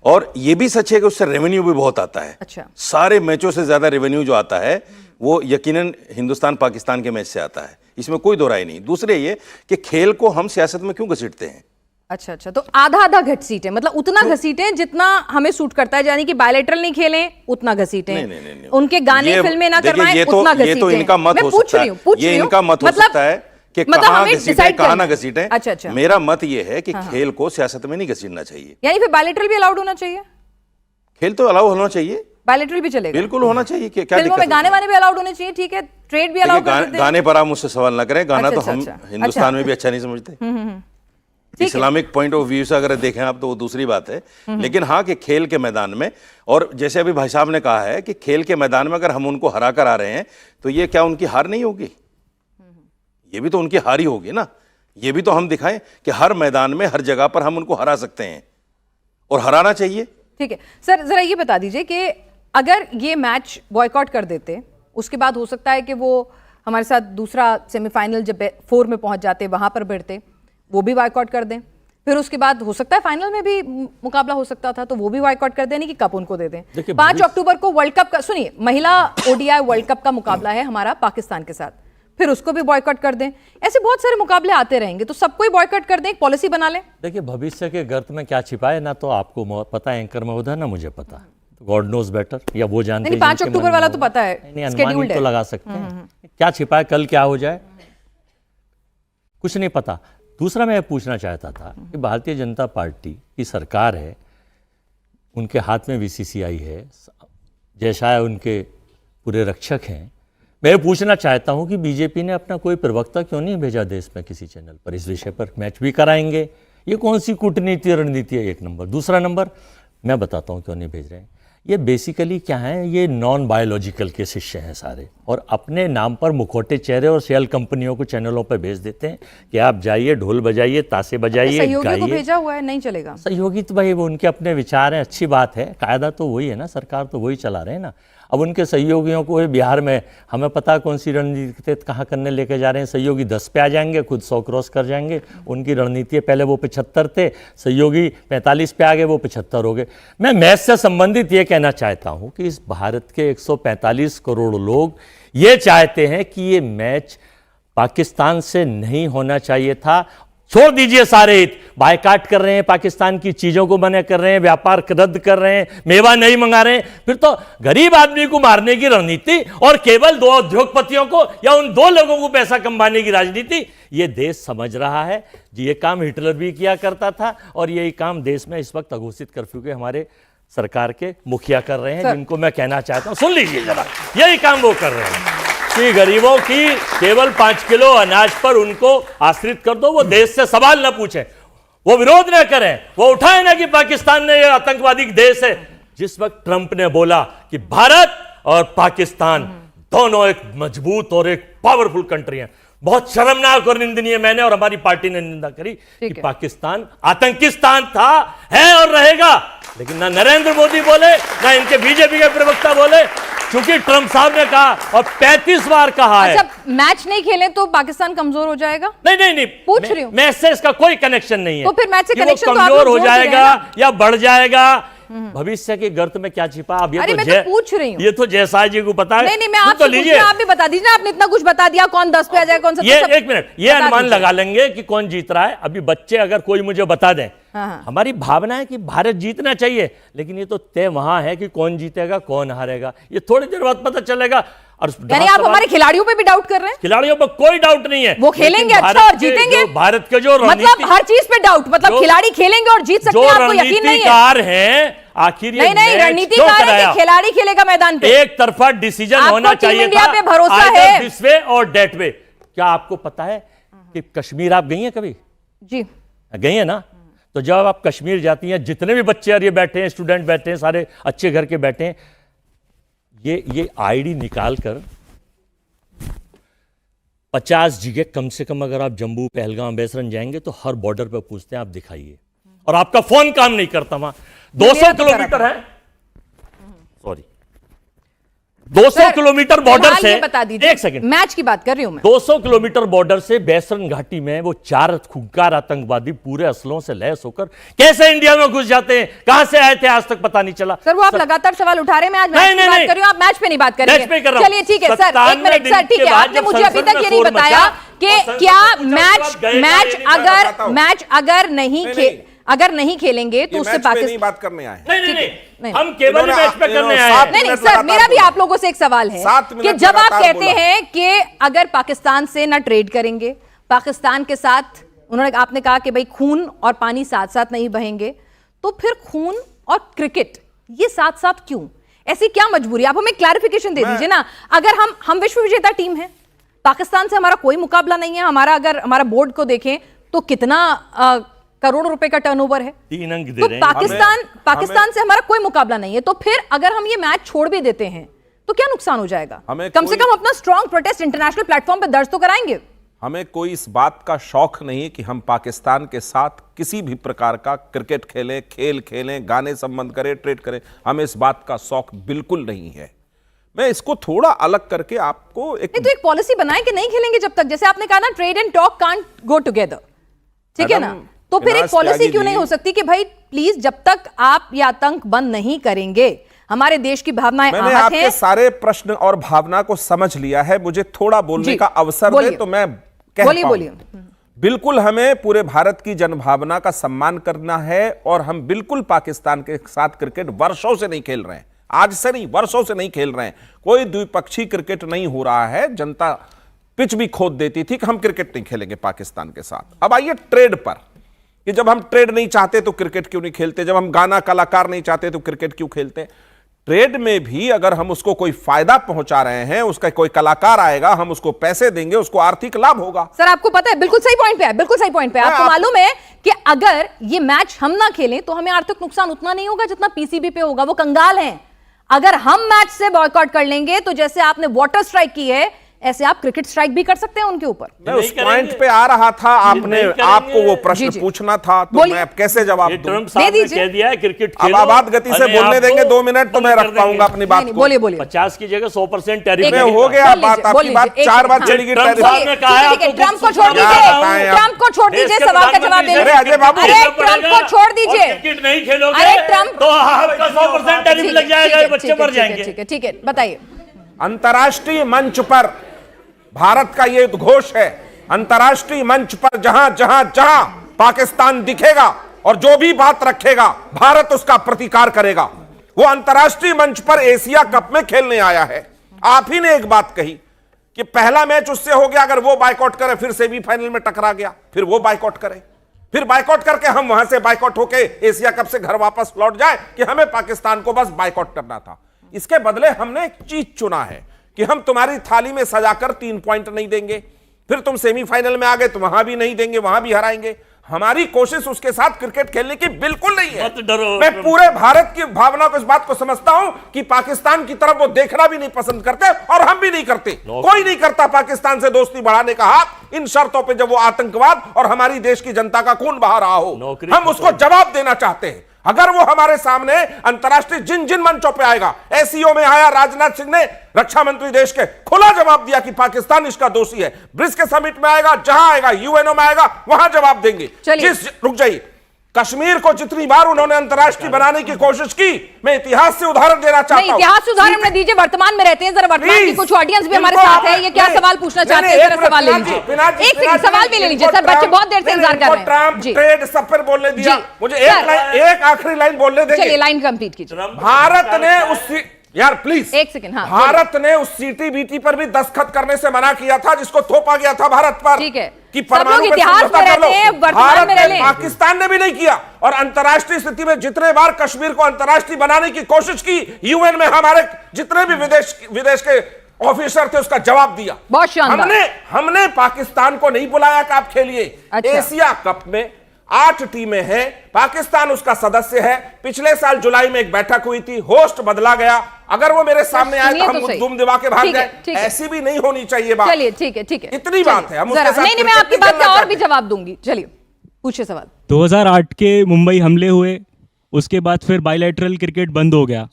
और ये भी सच है कि उससे रेवेन्यू भी बहुत आता है। अच्छा, सारे मैचों से ज्यादा रेवेन्यू जो आता है वो यकीनन हिंदुस्तान पाकिस्तान के मैच से आता है, इसमें कोई दो राय नहीं। दूसरे ये कि खेल को हम सियासत में क्यों घसीटते हैं। अच्छा, तो आधा आधा घसीटें, मतलब उतना घसीटें जितना हमें सूट करता है, यानी कि बायलैटरल नहीं खेलें उतना घसीटें, नहीं। उनके गाने फिल्में ना करवाएं उतना घसीटें। ये तो इनका मत हो सकता है, ये इनका मत हो सकता है कि कहाँ घसीटें कहाँ ना घसीटें। अच्छा, मेरा मत ये है कि खेल को सियासत में नहीं घसीटना चाहिए। यानी फिर बायलैटरल भी अलाउड होना चाहिए? खेल तो अलाउ होना चाहिए, बायलैटरल भी चलेगा, बिल्कुल होना चाहिए। क्या फिल्मों में गाने वाने भी अलाउड होने चाहिए, ठीक है, ट्रेड भी अलाउड कर देते हैं। गाने पर आप मुझसे सवाल ना करें, गाना तो हम हिंदुस्तान में भी अच्छा नहीं समझते। इस्लामिक पॉइंट ऑफ व्यू से अगर देखें आप तो वो दूसरी बात है, लेकिन हाँ कि खेल के मैदान में, और जैसे अभी भाई साहब ने कहा है कि खेल के मैदान में अगर हम उनको हरा कर आ रहे हैं तो ये क्या उनकी हार नहीं होगी? ये भी तो उनकी हार ही होगी ना। ये भी तो हम दिखाएं कि हर मैदान में, हर जगह पर हम उनको हरा सकते हैं और हराना चाहिए। ठीक है सर, जरा ये बता दीजिए कि अगर ये मैच बॉयकॉट कर देते, उसके बाद हो सकता है कि वो हमारे साथ दूसरा सेमीफाइनल जब 4 में पहुंच जाते वहां पर भिड़ते, वो भी बॉयकॉट कर दें, फिर उसके बाद हो सकता है फाइनल में भी मुकाबला हो सकता था तो वो भी बॉयकॉट कर दें, कि कप उनको दे दें। 5 अक्टूबर को वर्ल्ड कप का, सुनिए, महिला ओडीआई वर्ल्ड कप का मुकाबला है हमारा पाकिस्तान के साथ, फिर उसको भी बॉयकॉट कर दें। ऐसे बहुत सारे मुकाबले आते रहेंगे, तो सबको ही बॉयकॉट कर दें, एक पॉलिसी बना लें। देखिए, भविष्य के गर्त में क्या छिपा है ना तो आपको पता है एंकर महोदय, ना मुझे पता, गॉड नोज बेटर, या वो जानते हैं। 5 अक्टूबर वाला तो पता है, नहीं, अनुमान तो लगा सकते हैं क्या छिपा है, कल क्या हो जाए, कुछ नहीं पता। दूसरा मैं पूछना चाहता था कि भारतीय जनता पार्टी की सरकार है, उनके हाथ में बीसीसीआई है, जय शाह उनके पूरे रक्षक हैं। मैं पूछना चाहता हूं कि बीजेपी ने अपना कोई प्रवक्ता क्यों नहीं भेजा देश में किसी चैनल पर इस विषय पर? मैच भी कराएंगे, ये कौन सी कूटनीति रणनीति है? एक नंबर। दूसरा नंबर, मैं बताता हूं क्यों नहीं भेज रहे हैं। ये बेसिकली क्या है, ये नॉन बायोलॉजिकल के शिष्य हैं सारे, और अपने नाम पर मुखौटे चेहरे और शेल कंपनियों को चैनलों पर भेज देते हैं कि आप जाइए, ढोल बजाइए, ताशे बजाइए, सहयोगी को भेजा हुआ है, नहीं चलेगा। सहयोगी तो भाई वो उनके अपने विचार हैं, अच्छी बात है, कायदा तो वही है ना, सरकार तो वही चला रहे हैं ना। अब उनके सहयोगियों को बिहार में हमें पता कौन सी रणनीति के तहत कहाँ करने लेके जा रहे हैं। सहयोगी 10 पे आ जाएंगे, खुद 100 क्रॉस कर जाएंगे। उनकी रणनीति पहले वो 75 थे, सहयोगी 45 पे आ गए, वो 75 हो गए। मैं मैच से संबंधित ये कहना चाहता हूँ कि इस भारत के 145 करोड़ लोग ये चाहते हैं कि ये मैच पाकिस्तान से नहीं होना चाहिए था। छोड़ दीजिए सारे हित, बायकाट कर रहे हैं, पाकिस्तान की चीजों को मना कर रहे हैं, व्यापार रद्द कर रहे हैं, मेवा नहीं मंगा रहे हैं, फिर तो गरीब आदमी को मारने की रणनीति और केवल 2 उद्योगपतियों को या उन 2 लोगों को पैसा कमाने की राजनीति, ये देश समझ रहा है। ये काम हिटलर भी किया करता था और यही काम देश में इस वक्त अघोषित कर्फ्यू के हमारे सरकार के मुखिया कर रहे हैं, जिनको मैं कहना चाहता हूं, सुन लीजिए जरा, यही काम वो कर रहे हैं कि गरीबों की केवल 5 किलो अनाज पर उनको आश्रित कर दो, वो देश से सवाल न पूछें, वो विरोध न करें, वो उठाए ना कि पाकिस्तान ने ये आतंकवादी देश है। जिस वक्त ट्रंप ने बोला कि भारत और पाकिस्तान दोनों एक मजबूत और एक पावरफुल कंट्री हैं, बहुत शर्मनाक और निंदनीय मैंने और हमारी पार्टी ने निंदा करी कि पाकिस्तान आतंकिस्तान था, है और रहेगा। लेकिन ना नरेंद्र मोदी बोले, ना इनके बीजेपी के प्रवक्ता बोले, क्योंकि ट्रंप साहब ने कहा और 35 बार कहा है। अच्छा, मैच नहीं खेले तो पाकिस्तान कमजोर हो जाएगा? नहीं, पूछ रही हूं। मैच से इसका कोई कनेक्शन नहीं है। तो फिर मैच से कनेक्शन तो कमजोर हो जाएगा या बढ़ जाएगा, भविष्य के गर्त में क्या छिपा? अब अरे मैं तो पूछ रही हूँ, ये तो जयसाई जी को पता है। नहीं मैं आपसे पूछ रही हूं, आप भी बता दीजिए। आपने इतना कुछ बता दिया, कौन 10 पे आ जाए, कौन सा? ये एक मिनट, ये अनुमान लगा लेंगे कि कौन जीत रहा है। अभी बच्चे अगर कोई मुझे बता दें, हमारी भावना है कि भारत जीतना चाहिए, लेकिन ये तो तय वहां है कि कौन जीतेगा कौन हारेगा, ये थोड़ी देर बाद पता चलेगा। और यानी आप हमारे खिलाड़ियों पे भी डाउट कर रहे हैं? खिलाड़ियों पर कोई डाउट नहीं है, वो खेलेंगे अच्छा और जीतेंगे। भारत के जो मतलब हर चीज पे डाउट, मतलब खिलाड़ी खेलेंगे और जीत सकते हैं, आपको यकीन नहीं है? आखिर नहीं रणनीतिकार है कि खिलाड़ी खेलेगा मैदान पे। एक तरफा डिसीजन होना चाहिए। इंडिया पे भरोसा है दिस वे और डेट वे। क्या आपको पता है कि कश्मीर आप गई हैं कभी? जी गई है ना। तो जब आप कश्मीर जाती हैं, जितने भी बच्चे ये बैठे हैं, स्टूडेंट बैठे हैं, सारे अच्छे घर के बैठे हैं, ये आईडी निकाल कर 50 जगह कम से कम अगर आप जम्मू पहलगाम बेसरन जाएंगे तो हर बॉर्डर पे पूछते हैं आप दिखाइए, और आपका फोन काम नहीं करता। वहां 200 किलोमीटर है, सॉरी 200 किलोमीटर बॉर्डर से, बता दीजिए, एक सेकंड, मैच की बात कर रही हूं मैं। 200 किलोमीटर बॉर्डर से बेसरन घाटी में वो 4 खूंखार आतंकवादी पूरे असलों से लैस होकर कैसे इंडिया में घुस जाते हैं? कहां से आए थे आज तक पता नहीं चला। सर वो आप लगातार सवाल उठा रहे हैं, मैं आज मैच की बात कर रही हूं, आप मैच पे नहीं बात कर रहे हैं। चलिए ठीक है सर, एक मिनट सर, ठीक है, आपने मुझे अभी तक ये नहीं बताया कि क्या मैच अगर नहीं खेलेंगे तो उससे पाकिस्तान बात करने आए। नहीं, हम केवल मैच पे करने आए हैं। नहीं सर, मेरा भी आप लोगों से एक सवाल है कि जब आप कहते हैं कि अगर पाकिस्तान से ना ट्रेड करेंगे, पाकिस्तान के साथ आपने कहा कि भाई खून और पानी साथ साथ नहीं बहेंगे, तो फिर खून और क्रिकेट ये साथ साथ क्यों? ऐसी क्या मजबूरी? आप हमें क्लैरिफिकेशन दे दीजिए ना। अगर हम विश्व विजेता टीम है, पाकिस्तान से हमारा कोई मुकाबला नहीं है, अगर हमारा बोर्ड को देखें तो कितना करोड़ रुपए का टर्नओवर है, 3 अंक दे तो रहे हैं। पाकिस्तान से हमारा कोई मुकाबला नहीं है, तो फिर अगर हम ये मैच छोड़ भी देते हैं तो क्या नुकसान हो जाएगा? कम से कम अपना स्ट्रॉन्ग प्रोटेस्ट इंटरनेशनल प्लेटफॉर्म पे दर्ज तो कराएंगे। हमें कोई इस बात का शौक नहीं कि हम पाकिस्तान के साथ किसी भी प्रकार का क्रिकेट खेलें, खेल खेलें, गाने संबंध करें, ट्रेड करें, हमें इस बात का शौक बिल्कुल नहीं है। मैं इसको थोड़ा अलग करके आपको एक पॉलिसी बनाए कि नहीं खेलेंगे जब तक, जैसे आपने कहा ना, trade and talk can't go together, ठीक है ना? तो फिर एक पॉलिसी क्यों नहीं हो सकती कि भाई प्लीज जब तक आप ये आतंक बंद नहीं करेंगे, हमारे देश की भावनाएं मैंने आपके सारे प्रश्न और भावना को समझ लिया है, मुझे थोड़ा बोलने का अवसर दे तो मैं कह पाऊं। बिल्कुल हमें पूरे भारत की जनभावना का सम्मान करना है, और हम बिल्कुल पाकिस्तान के साथ क्रिकेट वर्षों से नहीं खेल रहे हैं, आज से नहीं, वर्षों से नहीं खेल रहे हैं। कोई द्विपक्षीय क्रिकेट नहीं हो रहा है, जनता पिच भी खोद देती थी कि हम क्रिकेट नहीं खेलेंगे पाकिस्तान के साथ। अब आइए ट्रेड पर, कि जब हम ट्रेड नहीं चाहते तो क्रिकेट क्यों नहीं खेलते, जब हम गाना कलाकार नहीं चाहते तो क्रिकेट क्यों खेलते? ट्रेड में भी अगर हम उसको कोई फायदा पहुंचा रहे हैं, उसका कोई कलाकार आएगा, हम उसको पैसे देंगे, उसको आर्थिक लाभ होगा। सर आपको पता है, बिल्कुल सही पॉइंट पे है, बिल्कुल सही पॉइंट पे। आपको मालूम है कि अगर ये मैच हम ना खेलें तो हमें आर्थिक नुकसान उतना नहीं होगा जितना पीसीबी पे होगा। वो कंगाल हैं। अगर हम मैच से बॉयकॉट कर लेंगे तो जैसे आपने वाटर स्ट्राइक की है, ऐसे आप क्रिकेट स्ट्राइक भी कर सकते हैं उनके ऊपर। मैं उस पॉइंट पे आ रहा था, आपको वो प्रश्न पूछना था, तो मैं अब कैसे जवाब दूं? दे दीजिए। कह दिया है क्रिकेट खेलो। अब आबाद गति से बोलने देंगे 2 मिनट तो मैं रख पाऊंगा अपनी बात को। बोलिए बोलिए। 50 की जगह 100% टैरिफ में हो गया बात, आपकी बात 4 बार चली गई। ट्रंप को छोड़ दीजिए, ट्रंप को छोड़ दीजिए, सवाल का जवाब दीजिए। अजय बाबू, अरे ट्रंप को छोड़ दीजिए। क्रिकेट नहीं खेलोगे अरे ट्रंप तो आपका 100% टैरिफ लग जाएगा, बच्चे मर जाएंगे। ठीक है बताइए। अंतर्राष्ट्रीय मंच पर भारत का यह उद्घोष है, अंतर्राष्ट्रीय मंच पर जहां जहां जहां पाकिस्तान दिखेगा और जो भी बात रखेगा, भारत उसका प्रतिकार करेगा। वो अंतर्राष्ट्रीय मंच पर एशिया कप में खेलने आया है। आप ही ने एक बात कही कि पहला मैच उससे हो गया, अगर वो बायकॉट करे, फिर सेमीफाइनल में टकरा गया, फिर वो बायकॉट करे, फिर बायकॉट करके हम वहां से बायकॉट होके एशिया कप से घर वापस लौट जाए कि हमें पाकिस्तान को बस बायकॉट करना था। इसके बदले हमने एक चीज चुना है कि हम तुम्हारी थाली में सजाकर 3 पॉइंट नहीं देंगे, फिर तुम सेमीफाइनल में आ गए तो वहां भी नहीं देंगे, वहां भी हराएंगे। हमारी कोशिश उसके साथ क्रिकेट खेलने की बिल्कुल नहीं है। मैं पूरे भारत की भावना को, इस बात को समझता हूं कि पाकिस्तान की तरफ वो देखना भी नहीं पसंद करते और हम भी नहीं करते। कोई नहीं करता पाकिस्तान से दोस्ती बढ़ाने का हाथ, इन शर्तों पे जब वो आतंकवाद और हमारी देश की जनता का खून बहा रहा हो। हम उसको जवाब देना चाहते हैं। अगर वो हमारे सामने अंतर्राष्ट्रीय जिन जिन मंचों पे आएगा, एससीओ में आया, राजनाथ सिंह ने, रक्षा मंत्री देश के, खुला जवाब दिया कि पाकिस्तान इसका दोषी है। ब्रिक्स के समिट में आएगा, जहां आएगा, यूएनओ में आएगा, वहां जवाब देंगे। रुक जाइए, कश्मीर को जितनी बार उन्होंने अंतर्राष्ट्रीय बनाने की कोशिश की, मैं इतिहास से उदाहरण देना चाहता हूं। इतिहास से उदाहरण में दीजिए, वर्तमान में रहते हैं, जरा वर्तमान की कुछ ऑडियंस भी हमारे साथ है, ये क्या सवाल पूछना चाहते हैं, जरा सवाल ले लीजिए। एक सेकंड सवाल भी ले लीजिए सर, बच्चे बहुत देर से इंतजार कर रहे हैं। ट्रम्प ट्रेड सब पर बोलने दिया, मुझे एक आखिरी लाइन बोलने देंगे। चलिए लाइन कंप्लीट कीजिए। भारत ने उस यार प्लीज एक सेकंड, हाँ, भारत ने उस सीटीबीटी पर भी दस्तखत करने से मना किया था, जिसको थोपा गया था भारत पर। ठीक है, कि सब लोग परमाणु इतिहास में रहते हैं, वर्तमान में रह लें। पाकिस्तान ने भी नहीं किया, और अंतर्राष्ट्रीय स्थिति में जितने बार कश्मीर को अंतर्राष्ट्रीय बनाने की कोशिश की, यूएन में हमारे जितने भी विदेश के ऑफिसर थे उसका जवाब दिया। बहुत शानदार। हमने पाकिस्तान को नहीं बुलाया कि आप खेलिए। अच्छा। एशिया कप में 8 टीमें हैं, पाकिस्तान उसका सदस्य है। पिछले साल जुलाई में एक बैठक हुई थी, होस्ट बदला गया। अगर वो मेरे सामने आए तो हम दुम दिवा के भाग जाए, ऐसी भी नहीं होनी चाहिए बात। चलिए ठीक है, ठीक है, इतनी बात है, हम उसके साथ नहीं, मैं आपकी बात का और भी जवाब दूंगी। चलिए पूछिए सवाल। 2008 के मुंबई हमले हुए, उसके बाद फिर बायलैटरल क्रिकेट बंद हो गया।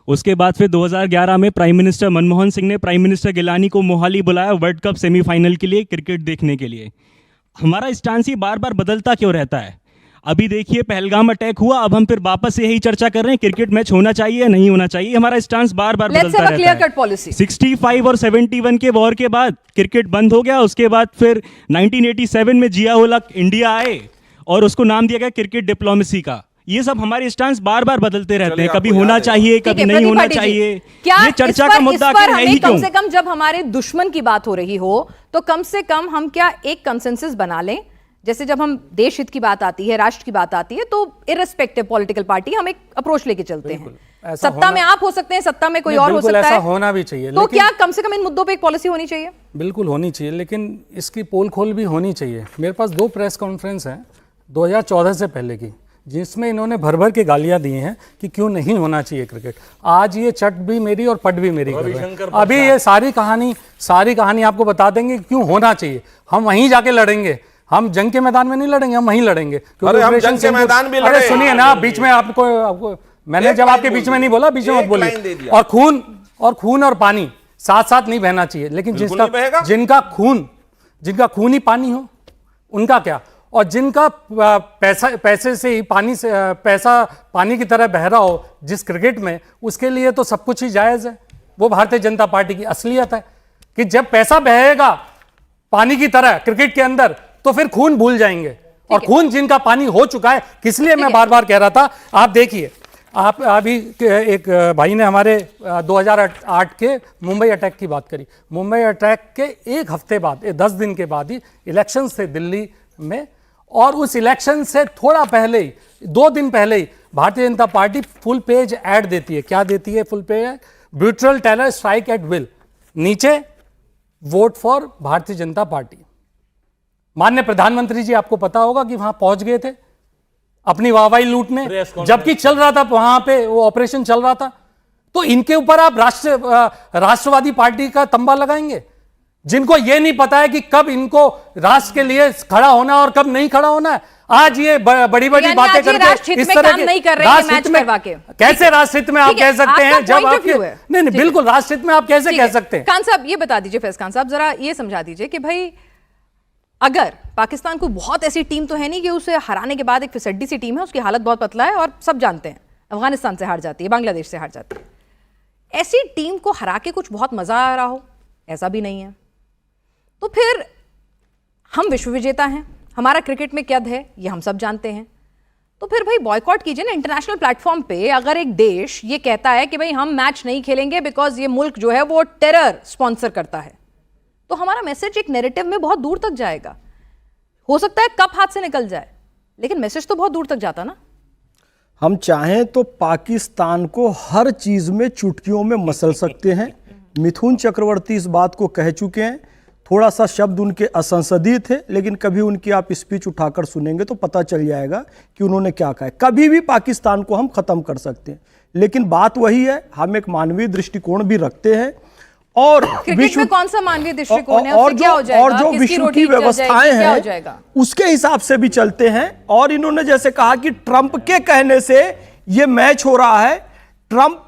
उसके बाद फिर 2011 में प्राइम मिनिस्टर मनमोहन सिंह ने प्राइम मिनिस्टर गिलानी को मोहाली बुलाया वर्ल्ड कप सेमीफाइनल के लिए, क्रिकेट देखने के लिए। हमारा स्टांस ही बार बार बदलता क्यों रहता है? अभी देखिए पहलगाम अटैक हुआ, अब हम फिर वापस यही चर्चा कर रहे हैं क्रिकेट मैच होना चाहिए या नहीं होना चाहिए। हमारा स्टांस बार बार बदलता रहता है। 65 और 71 के वॉर के बाद क्रिकेट बंद हो गया। उसके बाद फिर 1987 में जिया उल हक इंडिया आए और उसको नाम दिया गया क्रिकेट डिप्लोमेसी का। ये सब हमारे स्टांस बार बार बदलते रहते हैं, कभी होना चाहिए कभी नहीं होना चाहिए। ये चर्चा का मुद्दा है ही क्यों? कम से कम जब हमारे दुश्मन की बात हो रही हो तो कम से कम हम क्या एक कंसेंसस बना लें। जैसे जब हम देश हित की बात आती है, राष्ट्र की बात आती है, तो इररिस्पेक्टिव पॉलिटिकल पार्टी हम एक अप्रोच लेके चलते हैं। सत्ता में आप हो सकते हैं, सत्ता में कोई और हो सकता है, ऐसा होना भी चाहिए। तो क्या कम से कम इन मुद्दों पे एक पॉलिसी होनी चाहिए? बिल्कुल होनी चाहिए, लेकिन इसकी पोल खोल भी होनी चाहिए। मेरे पास 2 प्रेस कॉन्फ्रेंस हैं 2014 से पहले की, जिसमें इन्होंने भर भर के गालियां दी हैं कि क्यों नहीं होना चाहिए क्रिकेट। आज ये चट भी मेरी और पट भी मेरी कर रहे हैं। अभी ये सारी कहानी आपको बता देंगे क्यों होना चाहिए। हम वहीं जाके लड़ेंगे, हम जंग के मैदान में नहीं लड़ेंगे, हम वहीं लड़ेंगे। अरे हम जंग के मैदान भी लड़े। सुनिए ना, बीच में आपको मैंने जब आपके बीच में नहीं बोला, बीच में मत बोलिए। और खून और पानी साथ साथ नहीं बहना चाहिए, लेकिन जिनका खून ही पानी हो उनका क्या, और जिनका पैसे से ही पैसा पानी की तरह बह रहा हो जिस क्रिकेट में, उसके लिए तो सब कुछ ही जायज है। वो भारतीय जनता पार्टी की असलियत है कि जब पैसा बहेगा पानी की तरह क्रिकेट के अंदर तो फिर खून भूल जाएंगे, और खून जिनका पानी हो चुका है। किसलिए मैं बार बार कह रहा था, आप देखिए, आप अभी एक भाई ने हमारे 2008 के मुंबई अटैक की बात करी। मुंबई अटैक के एक हफ्ते बाद, 10 दिन के बाद ही इलेक्शन थे दिल्ली में, और उस इलेक्शन से थोड़ा पहले ही, 2 दिन पहले ही भारतीय Janata party full page add देती है। क्या देती है full page? Brutal terror strike at will, नीचे vote for Bharatiya Janata party. माननीय प्रधानमंत्री जी, आपको पता होगा कि वहां पहुंच गए थे अपनी वाहवाही लूटने, जबकि चल रहा था वहां पे वो ऑपरेशन चल रहा था। तो इनके ऊपर आप राष्ट्रवादी पार्टी का तंबा लगाएंगे, जिनको ये नहीं पता है कि कब इनको राष्ट्र के लिए खड़ा होना और कब नहीं खड़ा होना है। आज ये बड़ी बड़ी बातें करके इस तरह के नहीं कर रहे हैं मैच करवा के। कैसे राष्ट्रहित में आप कह सकते हैं जब आपके नहीं बिल्कुल राष्ट्रहित में आप कैसे कह सकते हैं? खान साहब ये बता दीजिए, फैज खान साहब जरा ये समझा दीजिए कि भाई अगर पाकिस्तान को बहुत ऐसी टीम तो है नहीं कि उसे हराने के बाद एक फिसड्डी सी टीम है, उसकी हालत बहुत पतला है और सब जानते हैं अफगानिस्तान से हार जाती है, बांग्लादेश से हार जाती है, ऐसी टीम को हरा के कुछ बहुत मजा आ रहा हो, ऐसा भी नहीं है, तो फिर हम विश्व विजेता हैं, हमारा क्रिकेट में कद है, ये हम सब जानते हैं, तो फिर भाई बॉयकॉट कीजिए ना इंटरनेशनल प्लेटफॉर्म पे। अगर एक देश ये कहता है कि भाई हम मैच नहीं खेलेंगे बिकॉज ये मुल्क जो है वो टेरर स्पॉन्सर करता है, तो हमारा मैसेज एक नैरेटिव में बहुत दूर तक जाएगा। हो सकता है कप हाथ से निकल जाए, लेकिन मैसेज तो बहुत दूर तक जाता ना। हम चाहें तो पाकिस्तान को हर चीज में चुटकियों में मसल सकते हैं। मिथुन चक्रवर्ती इस बात को कह चुके हैं। थोड़ा सा शब्द उनके असंसदीय थे, लेकिन कभी उनकी आप स्पीच उठाकर सुनेंगे तो पता चल जाएगा कि उन्होंने क्या कहा है। कभी भी पाकिस्तान को हम खत्म कर सकते हैं, लेकिन बात वही है, हम एक मानवीय दृष्टिकोण भी रखते हैं। और विश्व में कौन सा मानवीय दृष्टिकोण है, और जो विश्व की व्यवस्थाएं हैं उसके हिसाब से भी चलते हैं। और इन्होंने जैसे कहा कि ट्रंप के कहने से ये मैच हो रहा है, ट्रंप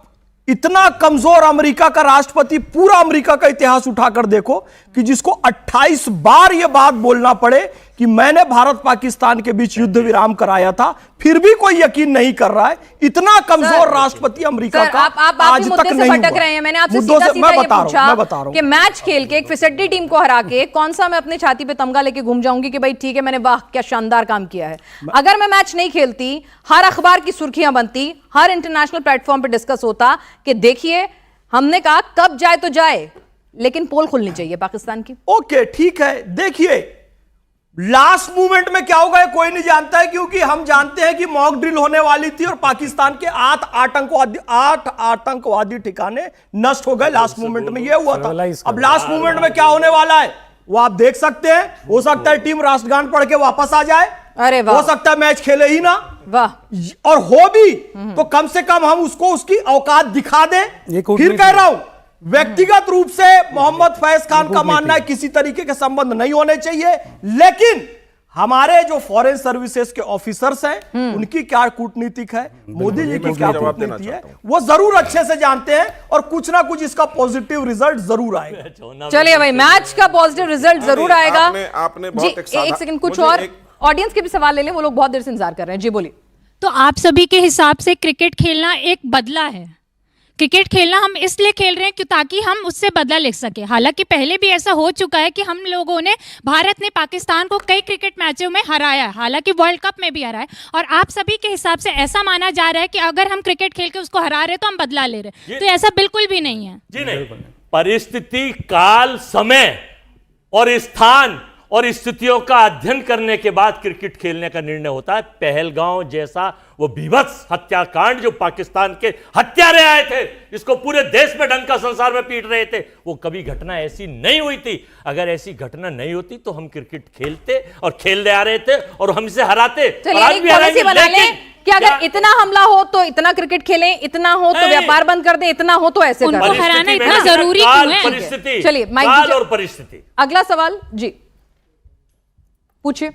इतना कमजोर अमेरिका का राष्ट्रपति, पूरा अमेरिका का इतिहास उठाकर देखो कि जिसको 28 बार यह बात बोलना पड़े कि मैंने भारत पाकिस्तान के बीच युद्ध विराम कराया था, फिर भी कोई यकीन नहीं कर रहा है। इतना कमजोर राष्ट्रपति अमेरिका का आज तक नहीं हुआ। भटक रहे हैं। मैंने आपसे सीधा सीधा ये पूछा कि मैच खेल के एक फिसड्डी टीम को हरा के कौन सा मैं अपने छाती पे तमगा लेके घूम जाऊंगी कि भाई ठीक है मैंने वाह क्या शानदार काम किया है। अगर मैं मैच नहीं खेलती, हर अखबार की सुर्खियां बनती, हर इंटरनेशनल प्लेटफॉर्म पे डिस्कस होता कि देखिए हमने कहा कब जाए तो जाए, लेकिन पोल खुलनी चाहिए पाकिस्तान की। ओके ठीक है, देखिए लास्ट मूवमेंट में क्या होगा कोई नहीं जानता है, क्योंकि हम जानते हैं कि मॉक ड्रिल होने वाली थी और पाकिस्तान के 8 आतंकवादी ठिकाने नष्ट हो गए। लास्ट मूवमेंट में यह हुआ था। अब लास्ट मूवमेंट में क्या होने वाला है वो आप देख सकते हैं। हो सकता है टीम राष्ट्रगान पढ़ के वापस आ जाए, अरे वाह, हो सकता है मैच खेले ही ना, वाह, और हो भी तो कम से कम हम उसको उसकी औकात दिखा दें। फिर कह रहा हूं, व्यक्तिगत रूप से मोहम्मद फैज खान का मानना है किसी तरीके के संबंध नहीं होने चाहिए, लेकिन हमारे जो फॉरेन सर्विसेज के ऑफिसर्स हैं उनकी क्या कूटनीतिक है, मोदी जी की क्या कूटनीति है, वो जरूर अच्छे से जानते हैं और कुछ ना कुछ इसका पॉजिटिव रिजल्ट जरूर आएगा। चलिए भाई, मैच का पॉजिटिव रिजल्ट जरूर आएगा। आपने बहुत एक सेकंड, कुछ और ऑडियंस के भी सवाल ले लें, वो लोग बहुत देर से इंतजार कर रहे हैं। जी बोलिए। तो आप सभी के हिसाब से क्रिकेट खेलना एक बदला है। क्रिकेट खेलना हम इसलिए खेल रहे हैं ताकि हम उससे बदला ले सके। हालांकि पहले भी ऐसा हो चुका है कि हम लोगों ने, भारत ने पाकिस्तान को कई क्रिकेट मैचों में हराया है, हालांकि वर्ल्ड कप में भी हराया है। और आप सभी के हिसाब से ऐसा माना जा रहा है कि अगर हम क्रिकेट खेल के उसको हरा रहे तो हम बदला ले रहे, तो ऐसा बिल्कुल भी नहीं है जी। नहीं, परिस्थिति, काल, समय और स्थान और स्थितियों का अध्ययन करने के बाद क्रिकेट खेलने का निर्णय होता है। पहलगांव जैसा वो बीभत्स हत्याकांड जो पाकिस्तान के हत्यारे आए थे, इसको पूरे देश में डंका संसार में पीट रहे थे, वो कभी घटना ऐसी नहीं हुई थी। अगर ऐसी घटना नहीं होती तो हम क्रिकेट खेलते और खेलने आ रहे थे और हम इसे हराते। कि अगर इतना हमला हो तो इतना क्रिकेट खेलें, इतना हो तो व्यापार बंद कर दें, इतना हो तो ऐसे उनको हराना इतना जरूरी क्यों है? चलिए माइक और परिस्थिति। अगला सवाल जी पूछिए।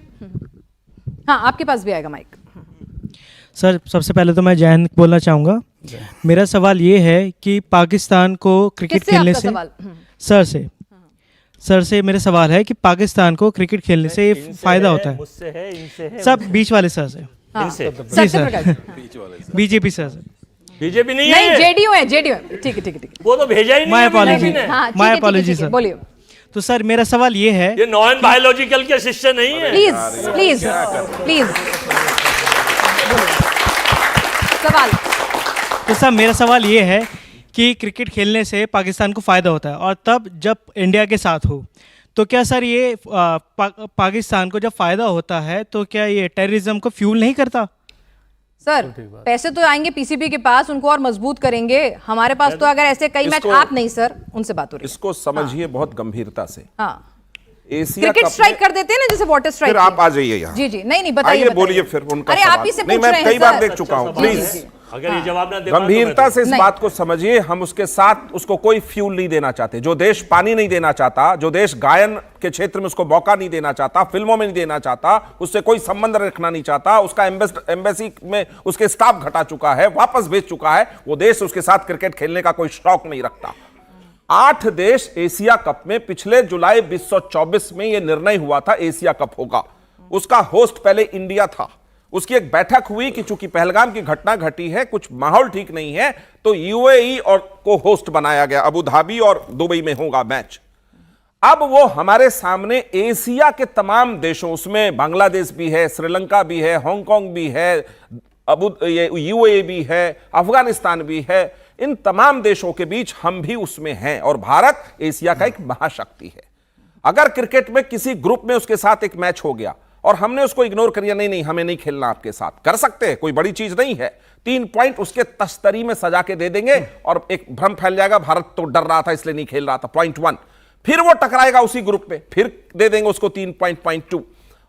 हाँ, आपके पास भी आएगा माइक। सर, सबसे पहले तो मैं जय हिंद बोलना चाहूँगा। मेरा सवाल ये है कि पाकिस्तान को क्रिकेट खेलने से, सर से मेरा सवाल है कि पाकिस्तान को क्रिकेट खेलने से फायदा होता है। मुझसे है, इनसे है, सब बीच वाले सर से। जी सर, बीजेपी सर से। बीजेपी नहीं है, जेडीयू है, जेडीयू है। ठीक है, वो तो भेजा ही नहीं। My apology sir. बोलिए। तो सर मेरा सवाल ये है, ये नॉन बायोलॉजिकल के शिष्य नहीं है। प्लीज सवाल। तो सर मेरा सवाल ये है कि क्रिकेट खेलने से पाकिस्तान को फायदा होता है, और तब जब इंडिया के साथ हो तो क्या सर ये पाकिस्तान को जब फायदा होता है तो क्या ये टेररिज्म को फ्यूल नहीं करता? सर पैसे तो आएंगे पीसीबी के पास, उनको और मजबूत करेंगे। हमारे पास तो अगर ऐसे कई मैच, आप नहीं सर, उनसे बात हो रही है। इसको समझिए बहुत गंभीरता से। हाँ, एशिया क्रिकेट स्ट्राइक कर देते हैं ना, जैसे वाटर स्ट्राइक। फिर आप आ जाइए यहाँ। जी, नहीं बताइए, बोलिए फिर उनका। अरे आप ही से पूछ रहे हैं। मैं कई बार देख चुका हूँ, प्लीज अगर ये जवाब ना दे गंभीरता से इस बात को समझिए। हम उसके साथ उसको कोई फ्यूल नहीं देना चाहते। जो देश पानी नहीं देना चाहता, जो देश गायन के क्षेत्र में उसको मौका नहीं देना चाहता, फिल्मों में नहीं देना चाहता, उससे कोई संबंध रखना नहीं चाहता, उसका एम्बेसी में उसके स्टाफ घटा चुका है, वापस भेज चुका है, वो देश उसके साथ क्रिकेट खेलने का कोई शौक नहीं रखता। 8 देश एशिया कप में, पिछले जुलाई 2024 में यह निर्णय हुआ था एशिया कप होगा। उसका होस्ट पहले इंडिया था। उसकी एक बैठक हुई कि चूंकि पहलगाम की घटना घटी है, कुछ माहौल ठीक नहीं है, तो यूएई और को होस्ट बनाया गया। अबू धाबी और दुबई में होगा मैच। अब वो हमारे सामने एशिया के तमाम देशों, उसमें बांग्लादेश भी है, श्रीलंका भी है, हांगकांग भी है, यूएई भी है, अफगानिस्तान भी है, इन तमाम देशों के बीच हम भी उसमें हैं। और भारत एशिया का एक महाशक्ति है। अगर क्रिकेट में किसी ग्रुप में उसके साथ एक मैच हो गया और हमने उसको इग्नोर कर दिया, नहीं हमें नहीं खेलना आपके साथ, कर सकते हैं, कोई बड़ी चीज नहीं है। 3 पॉइंट उसके तस्तरी में सजा के दे देंगे और एक भ्रम फैल जाएगा, भारत तो डर रहा था इसलिए नहीं खेल रहा था, पॉइंट 1। फिर वो टकराएगा उसी ग्रुप में, फिर दे देंगे उसको 3 पॉइंट, पॉइंट 2।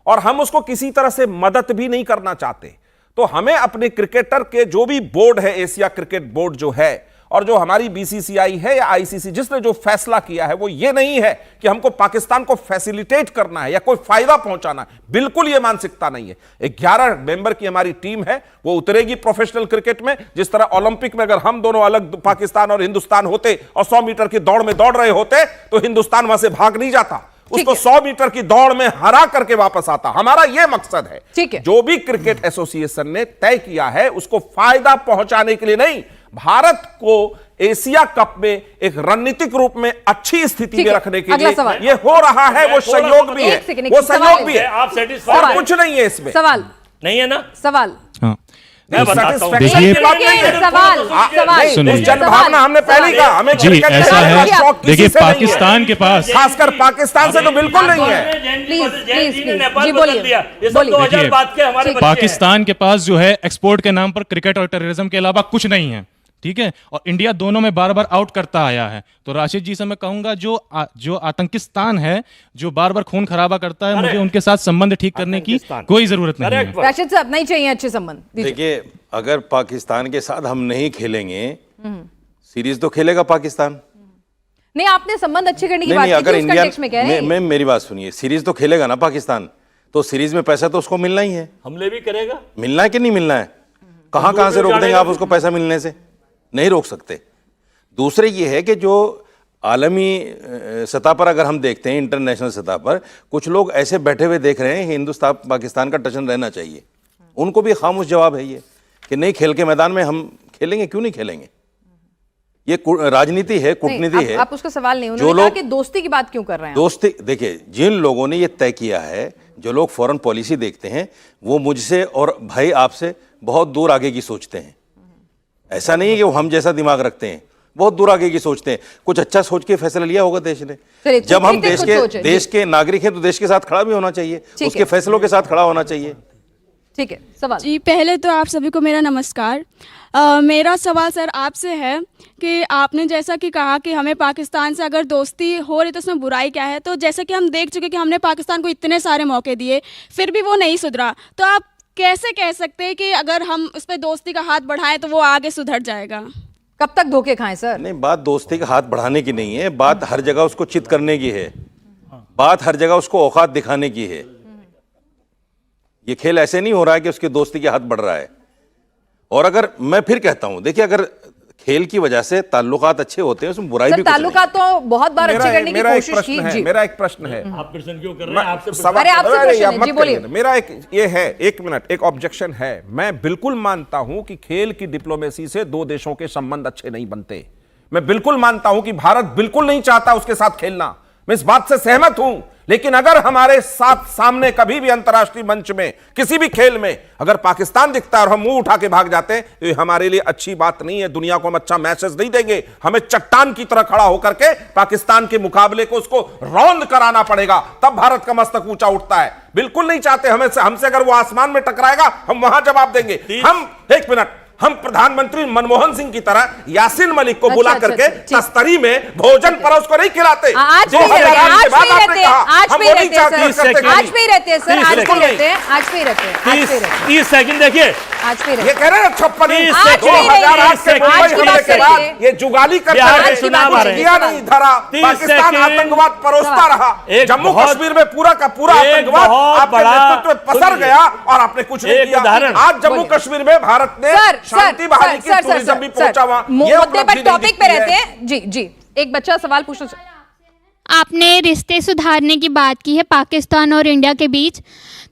और हम उसको किसी तरह से मदद भी नहीं करना चाहते। तो हमें अपने क्रिकेटर के जो भी बोर्ड है, एशिया क्रिकेट बोर्ड जो है, और जो हमारी बीसीसीआई है या आईसीसी, जिसने जो फैसला किया है, वो ये नहीं है कि हमको पाकिस्तान को फैसिलिटेट करना है या कोई फायदा पहुंचाना है। बिल्कुल ये मानसिकता नहीं है। 11 मेंबर की हमारी टीम है, वो उतरेगी प्रोफेशनल क्रिकेट में। जिस तरह ओलंपिक में अगर हम दोनों अलग, पाकिस्तान और हिंदुस्तान होते और 100 मीटर की दौड़ में दौड़ रहे होते, तो हिंदुस्तान वहां से भाग नहीं जाता। उसको 100 मीटर की दौड़ में हरा करके वापस आता। हमारा यह मकसद है। ठीक है। जो भी क्रिकेट एसोसिएशन ने तय किया है उसको फायदा पहुंचाने के लिए नहीं, भारत को एशिया कप में एक रणनीतिक रूप में अच्छी स्थिति में रखने के लिए ये हो रहा है। वो सहयोग भी है, वो सहयोग भी है, आप और सेटिस्फाइड कुछ नहीं है इसमें। सवाल नहीं है ना? सवाल मैं बताता हूं। देखिए, जनभावना हमने पहले कहा, हमें जी क्रिकेट ऐसा खेलने का है। शौक किसी देखिए से नहीं है। पाकिस्तान के पास, खासकर पाकिस्तान से तो बिल्कुल नहीं है। प्लीज जी बोलिए, देखिए पाकिस्तान के पास जो है एक्सपोर्ट के नाम पर क्रिकेट और टेररिज्म के अलावा कुछ नहीं है, ठीक है, और इंडिया दोनों में बार बार आउट करता आया है। तो राशिद जी से मैं कहूंगा जो आतंकिस्तान है, जो बार बार खून खराबा करता है, मुझे उनके साथ संबंध ठीक करने की कोई जरूरत नहीं है। राशिद साहब नहीं चाहिए अच्छे संबंध। देखिए, अगर पाकिस्तान के साथ हम नहीं खेलेंगे, सीरीज तो खेलेगा पाकिस्तान। नहीं, आपने संबंध अच्छे करने की बात नहीं, की अगर थी, उस इंडिया context में कह रहे हैं। मैं मेरी बात सुनिए, सीरीज तो खेलेगा ना पाकिस्तान, तो सीरीज में पैसा तो उसको मिलना ही है। हमले भी करेगा, मिलना है कि नहीं मिलना है? कहां से रोक देंगे आप उसको पैसा मिलने से? नहीं रोक सकते। दूसरे ये है कि जो आलमी सतह पर अगर हम देखते हैं, इंटरनेशनल सतह पर कुछ लोग ऐसे बैठे हुए देख रहे हैं कि हिंदुस्तान पाकिस्तान का टचन रहना चाहिए। उनको भी खामोश जवाब है ये कि नहीं, खेल के मैदान में हम खेलेंगे, क्यों नहीं खेलेंगे? ये राजनीति है, कूटनीति है। आप उसका सवाल नहीं, उन्होंने कहा कि दोस्ती की बात क्यों कर रहे हैं? दोस्ती, देखिए, जिन लोगों ने ये तय किया है, जो लोग फॉरेन पॉलिसी देखते हैं, वो मुझसे और भाई आपसे बहुत दूर आगे की सोचते हैं। ऐसा नहीं है कि वो हम जैसा दिमाग रखते हैं, बहुत दूर आगे की सोचते हैं। कुछ अच्छा सोच के फैसला लिया होगा देश ने। जब हम देश के नागरिक हैं तो देश के साथ खड़ा भी होना चाहिए, उसके फैसलों के साथ खड़ा होना चाहिए। ठीक है, सवाल जी। पहले तो आप सभी को मेरा नमस्कार। मेरा सवाल सर आपसे है कि आपने जैसा कि कहा कि हमें पाकिस्तान से अगर दोस्ती हो रही तो उसमें बुराई क्या है। तो जैसा कि हम देख चुके कि हमने पाकिस्तान को इतने सारे मौके दिए, फिर भी वो नहीं सुधरा, तो आप कैसे कह सकते हैं कि अगर हम उस पर दोस्ती का हाथ बढ़ाएं तो वो आगे सुधर जाएगा? कब तक धोखे खाएं सर? नहीं, बात दोस्ती का हाथ बढ़ाने की नहीं है, बात हर जगह उसको चित करने की है, बात हर जगह उसको औकात दिखाने की है। ये खेल ऐसे नहीं हो रहा है कि उसकी दोस्ती के हाथ बढ़ रहा है। और अगर मैं फिर कहता हूं, देखिए, अगर खेल की वजह से ताल्लुकात अच्छे होते हैं, उसमें बुराई भी कुछ नहीं। ताल्लुकात तो बहुत बार अच्छे करने की कोशिश की। जी, मेरा एक प्रश्न है। आप प्रश्न क्यों कर रहे हैं? आपसे अरे आपसे प्रश्न है, जी बोलिए। मेरा एक मिनट, एक ऑब्जेक्शन है। मैं बिल्कुल मानता हूं कि खेल की डिप्लोमेसी से दो देशों के संबंध अच्छे नहीं बनते। मैं बिल्कुल मानता हूं कि भारत बिल्कुल नहीं चाहता उसके साथ खेलना, मैं इस बात से सहमत हूं। लेकिन अगर हमारे साथ सामने कभी भी अंतर्राष्ट्रीय मंच में, किसी भी खेल में अगर पाकिस्तान दिखता है और हम मुंह उठा के भाग जाते हैं, तो ये हमारे लिए अच्छी बात नहीं है। दुनिया को हम अच्छा मैसेज नहीं देंगे। हमें चट्टान की तरह खड़ा होकर के पाकिस्तान के मुकाबले को उसको रौंद कराना पड़ेगा, तब भारत का मस्तक ऊंचा उठता है। बिल्कुल नहीं चाहते हमसे अगर वो आसमान में टकराएगा, हम वहां जवाब देंगे। एक मिनट, हम प्रधानमंत्री मनमोहन सिंह की तरह यासीन मलिक को बुला करके तस्तरी में भोजन परोस को नहीं खिलाते। आज भी रहते हैं सर, 30 सेकंड देखिए, ये कह रहे हैं 56 के बाद ये जुगाली करता है, किया नहीं धरा, पाकिस्तान आतंकवाद परोसता रहा। जम्मू कश्मीर में पूरा का पूरा आतंकवाद आपके नेतृत्व में पसर गया और आपने कुछ नहीं किया। आज जम्मू कश्मीर में भारत ने शांति बहाली की, टूरिज्म भी पहुंचा वहां। मुद्दे पर, टॉपिक पे रहते हैं। जी जी, एक बच्चा सवाल पूछना। आपने रिश्ते सुधारने की बात की है पाकिस्तान और इंडिया के बीच,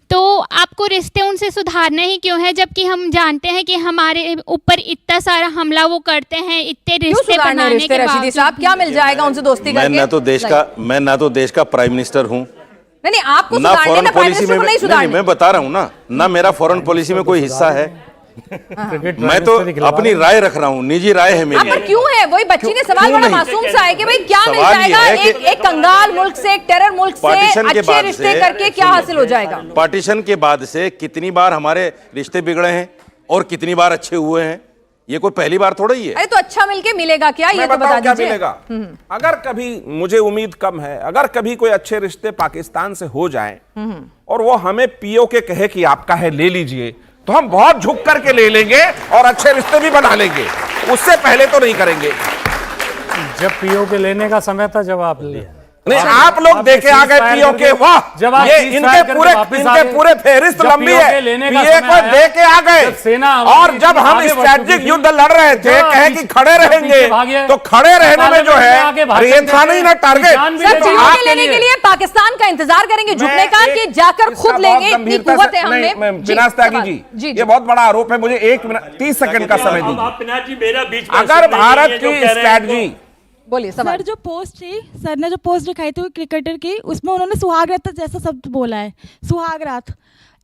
तो आपको रिश्ते उनसे सुधारने ही क्यों है, जबकि हम जानते हैं कि हमारे ऊपर इतना सारा हमला वो करते हैं, इतने रिश्ते बनाने के रशीदी साहब, क्या मिल जाएगा उनसे दोस्ती करके? मैं ना तो देश का प्राइम मिनिस्टर हूं, नहीं आपको ना फॉरेन पॉलिसी में, नहीं, मैं बता रहा हूं ना मेरा फॉरेन पॉलिसी में कोई हिस्सा है। मैं तो अपनी राय रख रहा हूँ, निजी राय है मेरी। पर क्यों है? वही बच्ची ने सवाल बड़ा मासूम सा है कि भाई क्या मिल जाएगा एक कंगाल मुल्क से, एक टेरर मुल्क से अच्छे रिश्ते करके क्या हासिल हो जाएगा? पार्टीशन के बाद से कितनी बार हमारे रिश्ते बिगड़े हैं और कितनी बार अच्छे हुए हैं, ये कोई पहली बार थोड़ा ही है। अरे तो अच्छा मिलके मिलेगा क्या? ये तो बता दीजिए। मिलेगा अगर कभी, मुझे उम्मीद कम है, अगर कभी कोई अच्छे रिश्ते पाकिस्तान से हो जाए और वो हमें पीओ के कहे कि आपका है ले लीजिए, तो हम बहुत झुक करके ले लेंगे और अच्छे रिश्ते भी बना लेंगे। उससे पहले तो नहीं करेंगे। जब पीओ के लेने का समय था, जब आप लिए नहीं, आप लोग देखे आ गए पीओ के, वाह ये इनके पूरे फेहरिस्त लंबी है, पीए को दे के आ गए। और जब हम स्ट्रैटेजिक युद्ध लड़ रहे थे, कहे कि खड़े रहेंगे, तो खड़े रहने में जो है ये था नहीं ना टारगेट। सर लेने के लिए पाकिस्तान का इंतजार करेंगे झुकने का कि जाकर खुद लेंगे, इतनी कुव्वत है हमने। विनाश त्यागी जी, ये बहुत बड़ा आरोप है, मुझे 1 मिनट 30 सेकंड का समय दीजिए। अगर भारत की स्ट्रैटेजी, बोलिए सर, जो पोस्ट थी, सर ने जो पोस्ट दिखाई थी क्रिकेटर की, उसमें उन्होंने सुहाग रात जैसा शब्द बोला है, सुहाग रात।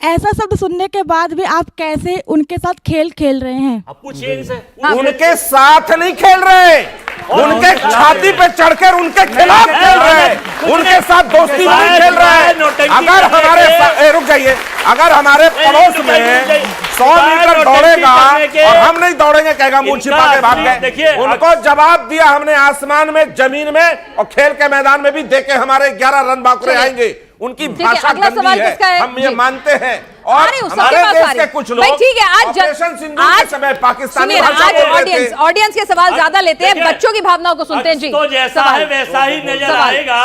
ऐसा शब्द सुनने के बाद भी आप कैसे उनके साथ खेल रहे हैं? आप पूछिए इनसे। उनके साथ नहीं खेल रहे, उनके छाती पे चढ़कर उनके खिलाफ खेल रहे हैं, उनके साथ दोस्ती नहीं खेल रहे हैं। अगर हमारे रुक जाइए, अगर हमारे पड़ोस में 100 मीटर दौड़ेगा और हम नहीं दौड़ेंगे, कहेगा मुंह छिपा के भाग गए। उनको जवाब दिया हमने, आसमान में, जमीन में और खेल के मैदान में भी देके हमारे 11 रन बाकुरे आएंगे। उनकी भाषा गंदी है, हम ये मानते हैं। और हमारे देश के कुछ लोग ठीक है, आज ऑपरेशन सिंदूर के समय पाकिस्तानी ऑडियंस के सवाल ज्यादा लेते हैं, बच्चों की भावनाओं को सुनते हैं जी। तो जैसा है वैसा ही नजर आएगा।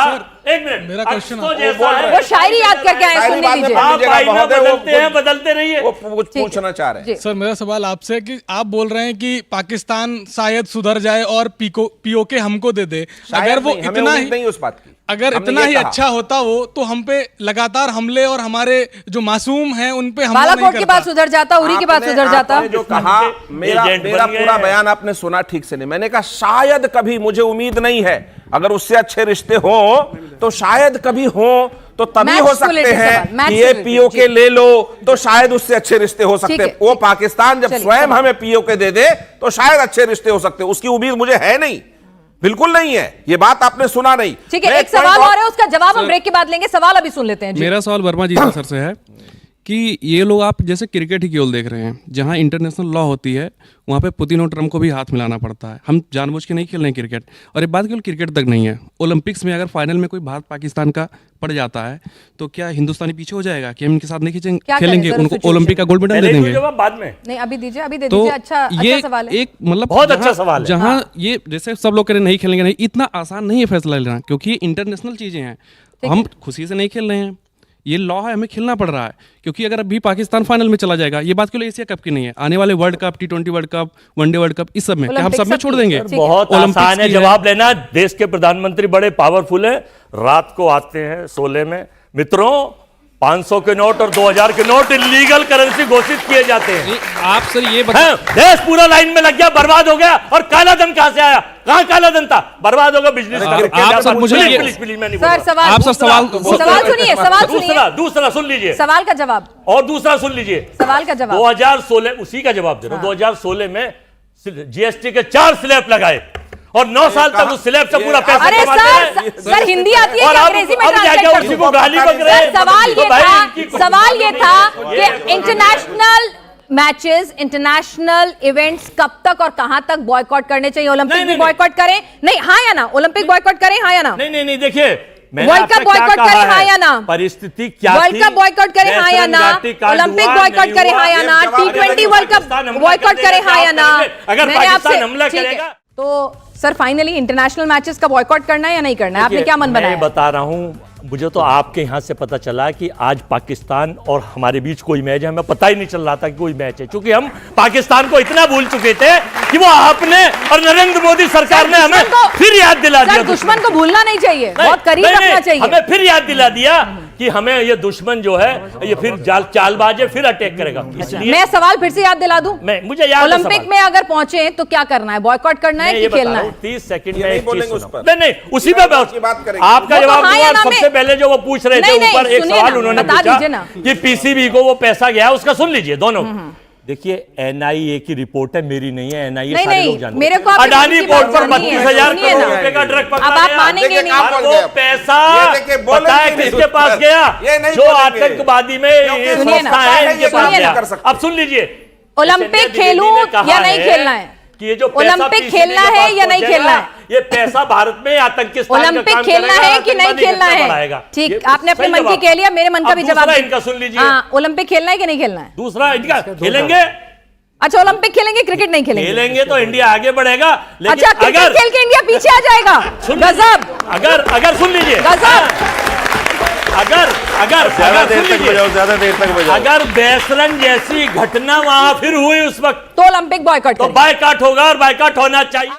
एक मिनट, मेरा क्वेश्चन वो शायरी याद करके आए, सुनने दीजिए। आप बदलते हैं, बदलते रहिए। वो पूछना चाह रहे हैं सर, मेरा सवाल आपसे कि आप बोल रहे हैं कि पाकिस्तान शायद सुधर जाए और पीओके हमको दे दे। अगर वो इतना ही नहीं, उस बात की अगर इतना ही अच्छा होता वो, तो हम पे लगातार हमले और हमारे जो मासूम हैं उन पे हमला नहीं बालाकोट की बात सुधर जाता, उरी की बात सुधर जाता। जो कहा, मेरा पूरा बयान आपने सुना ठीक से नहीं। मैंने कहा शायद कभी, मुझे उम्मीद नहीं है, अगर उससे अच्छे रिश्ते हो तो शायद कभी हो, तो तभी हो सकते हैं कि ये पीओके ले लो, तो शायद उससे अच्छे रिश्ते हो सकते हैं। वो पाकिस्तान जब स्वयं हमें पीओके दे दे तो शायद अच्छे रिश्ते हो सकते हैं, उसकी उम्मीद मुझे है नहीं, बिल्कुल नहीं है। ये बात आपने सुना नहीं। ठीक है, एक सवाल और है, उसका जवाब हम ब्रेक के बाद लेंगे। सवाल अभी सुन लेते हैं जी। मेरा सवाल वर्मा जी सर से है कि ये लोग, आप जैसे क्रिकेट ही केवल देख रहे हैं, जहां इंटरनेशनल लॉ होती है वहां पे पुतिन और ट्रम्प को भी हाथ मिलाना पड़ता है। हम जानबूझ के नहीं खेल रहे हैं क्रिकेट। और ये बात केवल क्रिकेट तक नहीं है, ओलंपिक्स में अगर फाइनल में कोई भारत पाकिस्तान का पड़ जाता है तो क्या हिंदुस्तानी पीछे हो जाएगा कि हम इनके साथ नहीं खेलेंगे, उनको ओलंपिक का गोल्ड मेडल दे देंगे? बाद में नहीं, अभी दीजिए, अभी दे दीजिए। अच्छा सवाल है, एक मतलब बहुत अच्छा सवाल है। जहां ये जैसे सब लोग कह रहे नहीं खेलेंगे, नहीं, इतना आसान नहीं है फैसला लेना, क्योंकि ये इंटरनेशनल चीजें हैं। हम खुशी से नहीं खेल रहे हैं, ये लॉ है, हमें खेलना पड़ रहा है। क्योंकि अगर अभी पाकिस्तान फाइनल में चला जाएगा, ये बात केवल एशिया कप की नहीं है, आने वाले world cup, T20 world cup, one day world cup, इस सब में क्या हम सब में छोड़ देंगे? बहुत आसान है जवाब लेना। देश के प्रधानमंत्री बड़े पावरफुल है, रात को आते हैं शोले में, मित्रों 500 के नोट और 2000 के नोट इलीगल करेंसी घोषित किए जाते हैं। आप सर ये बताएं, देश पूरा लाइन में लग गया, बर्बाद हो गया। और काला धन कहां से आया? कहां काला धन था? बर्बाद होगा बिजनेस। आप सर मुझे सवाल सुनिए, दूसरा सुन लीजिए, सवाल का जवाब, और दूसरा सुन लीजिए, सवाल का जवाब। 2016 उसी का जवाब दे रहा हूं। 2016 में जीएसटी के 4 स्लैब लगाए और 9 साल तक उस स्लैब से पूरा पैसा अरे सर हिंदी आती है, अंग्रेजी में ट्रांसलेट कर उसी को गाली बक रहे हैं। सवाल ये था कि इंटरनेशनल मैचेस, इंटरनेशनल इवेंट्स कब तक और कहां तक बॉयकॉट करने चाहिए? ओलंपिक भी बॉयकॉट करें? नहीं, हाँ या ना? ओलंपिक बॉयकॉट करें, हाँ या ना? नहीं, देखिए, वर्ल्ड कप बॉयकॉट करें, हाँ या ना? परिस्थिति क्या थी? वर्ल्ड कप बॉयकॉट करें, हाँ या ना? ओलंपिक बॉयकॉट करें, हाँ या ना? T20 वर्ल्ड कप बॉयकॉट करें, हाँ या ना? अगर पाकिस्तान हमला करेगा तो सर फाइनली इंटरनेशनल मैचेस का बॉयकॉट करना है या नहीं करना है? आपने क्या मन बनाया? मैं बता रहा हूं, मुझे तो आपके यहाँ से पता चला कि आज पाकिस्तान और हमारे बीच कोई मैच है। हमें पता ही नहीं चल रहा था कि कोई मैच है, क्योंकि हम पाकिस्तान को इतना भूल चुके थे कि वो आपने और नरेंद्र मोदी सरकार ने हमें फिर याद दिला दिया। दुश्मन को भूलना नहीं चाहिए, बहुत करीब रखना चाहिए। हमें फिर याद दिला दिया कि हमें ये दुश्मन जो है ये फिर चालबाज है, फिर अटैक करेगा। इसलिए मैं सवाल फिर से याद दिला दूं, मुझे याद, ओलंपिक में अगर पहुंचे तो क्या करना है? बॉयकॉट करना है कि खेलना है? 30 सेकंड में नहीं, उसी पे बात करें। आपका जवाब सबसे पहले जो वो पूछ रहे थे ऊपर, एक सवाल उन्होंने पूछा कि पीसीबी को वो पैसा गया, उसका सुन लीजिए दोनों। देखिए, एनआईए की रिपोर्ट है, मेरी नहीं है। एनआईए सारे लोग जानते हैं। मेरे को अडानी पोर्ट पर 32,000 करोड़ रुपए का ट्रक पकड़ा गया। अब आप मानेंगे नहीं, आपको पैसा पता है किसके पास गया? जो आतंकवादी में संस्था है इनके पास गया। अब सुन लीजिए, ओलंपिक खेलूं या नहीं खेलना है? कि ये जो ओलंपिक खेलना है या नहीं खेलना है? ये पैसा भारत में आतंकिस्तान ओलंपिक खेलना है कि नहीं खेलना है? ठीक, आपने अपने मन की कह लिया, मेरे मन का भी जवाब इनका सुन लीजिए। ओलंपिक खेलना है कि नहीं खेलना है? दूसरा इनका खेलेंगे, अच्छा, ओलंपिक खेलेंगे, क्रिकेट नहीं खेलेंगे? खेलेंगे तो इंडिया आगे बढ़ेगा, लेकिन अच्छा, क्रिकेट खेल के इंडिया पीछे आ जाएगा? गजब। अगर सुन लीजिए, गजब। अगर ज्यादा देर तक बजाओ। अगर बेसरंग जैसी घटना वहां फिर हुई उस वक्त तो ओलंपिक बॉयकॉट तो बायकॉट होगा और बायकॉट होना चाहिए।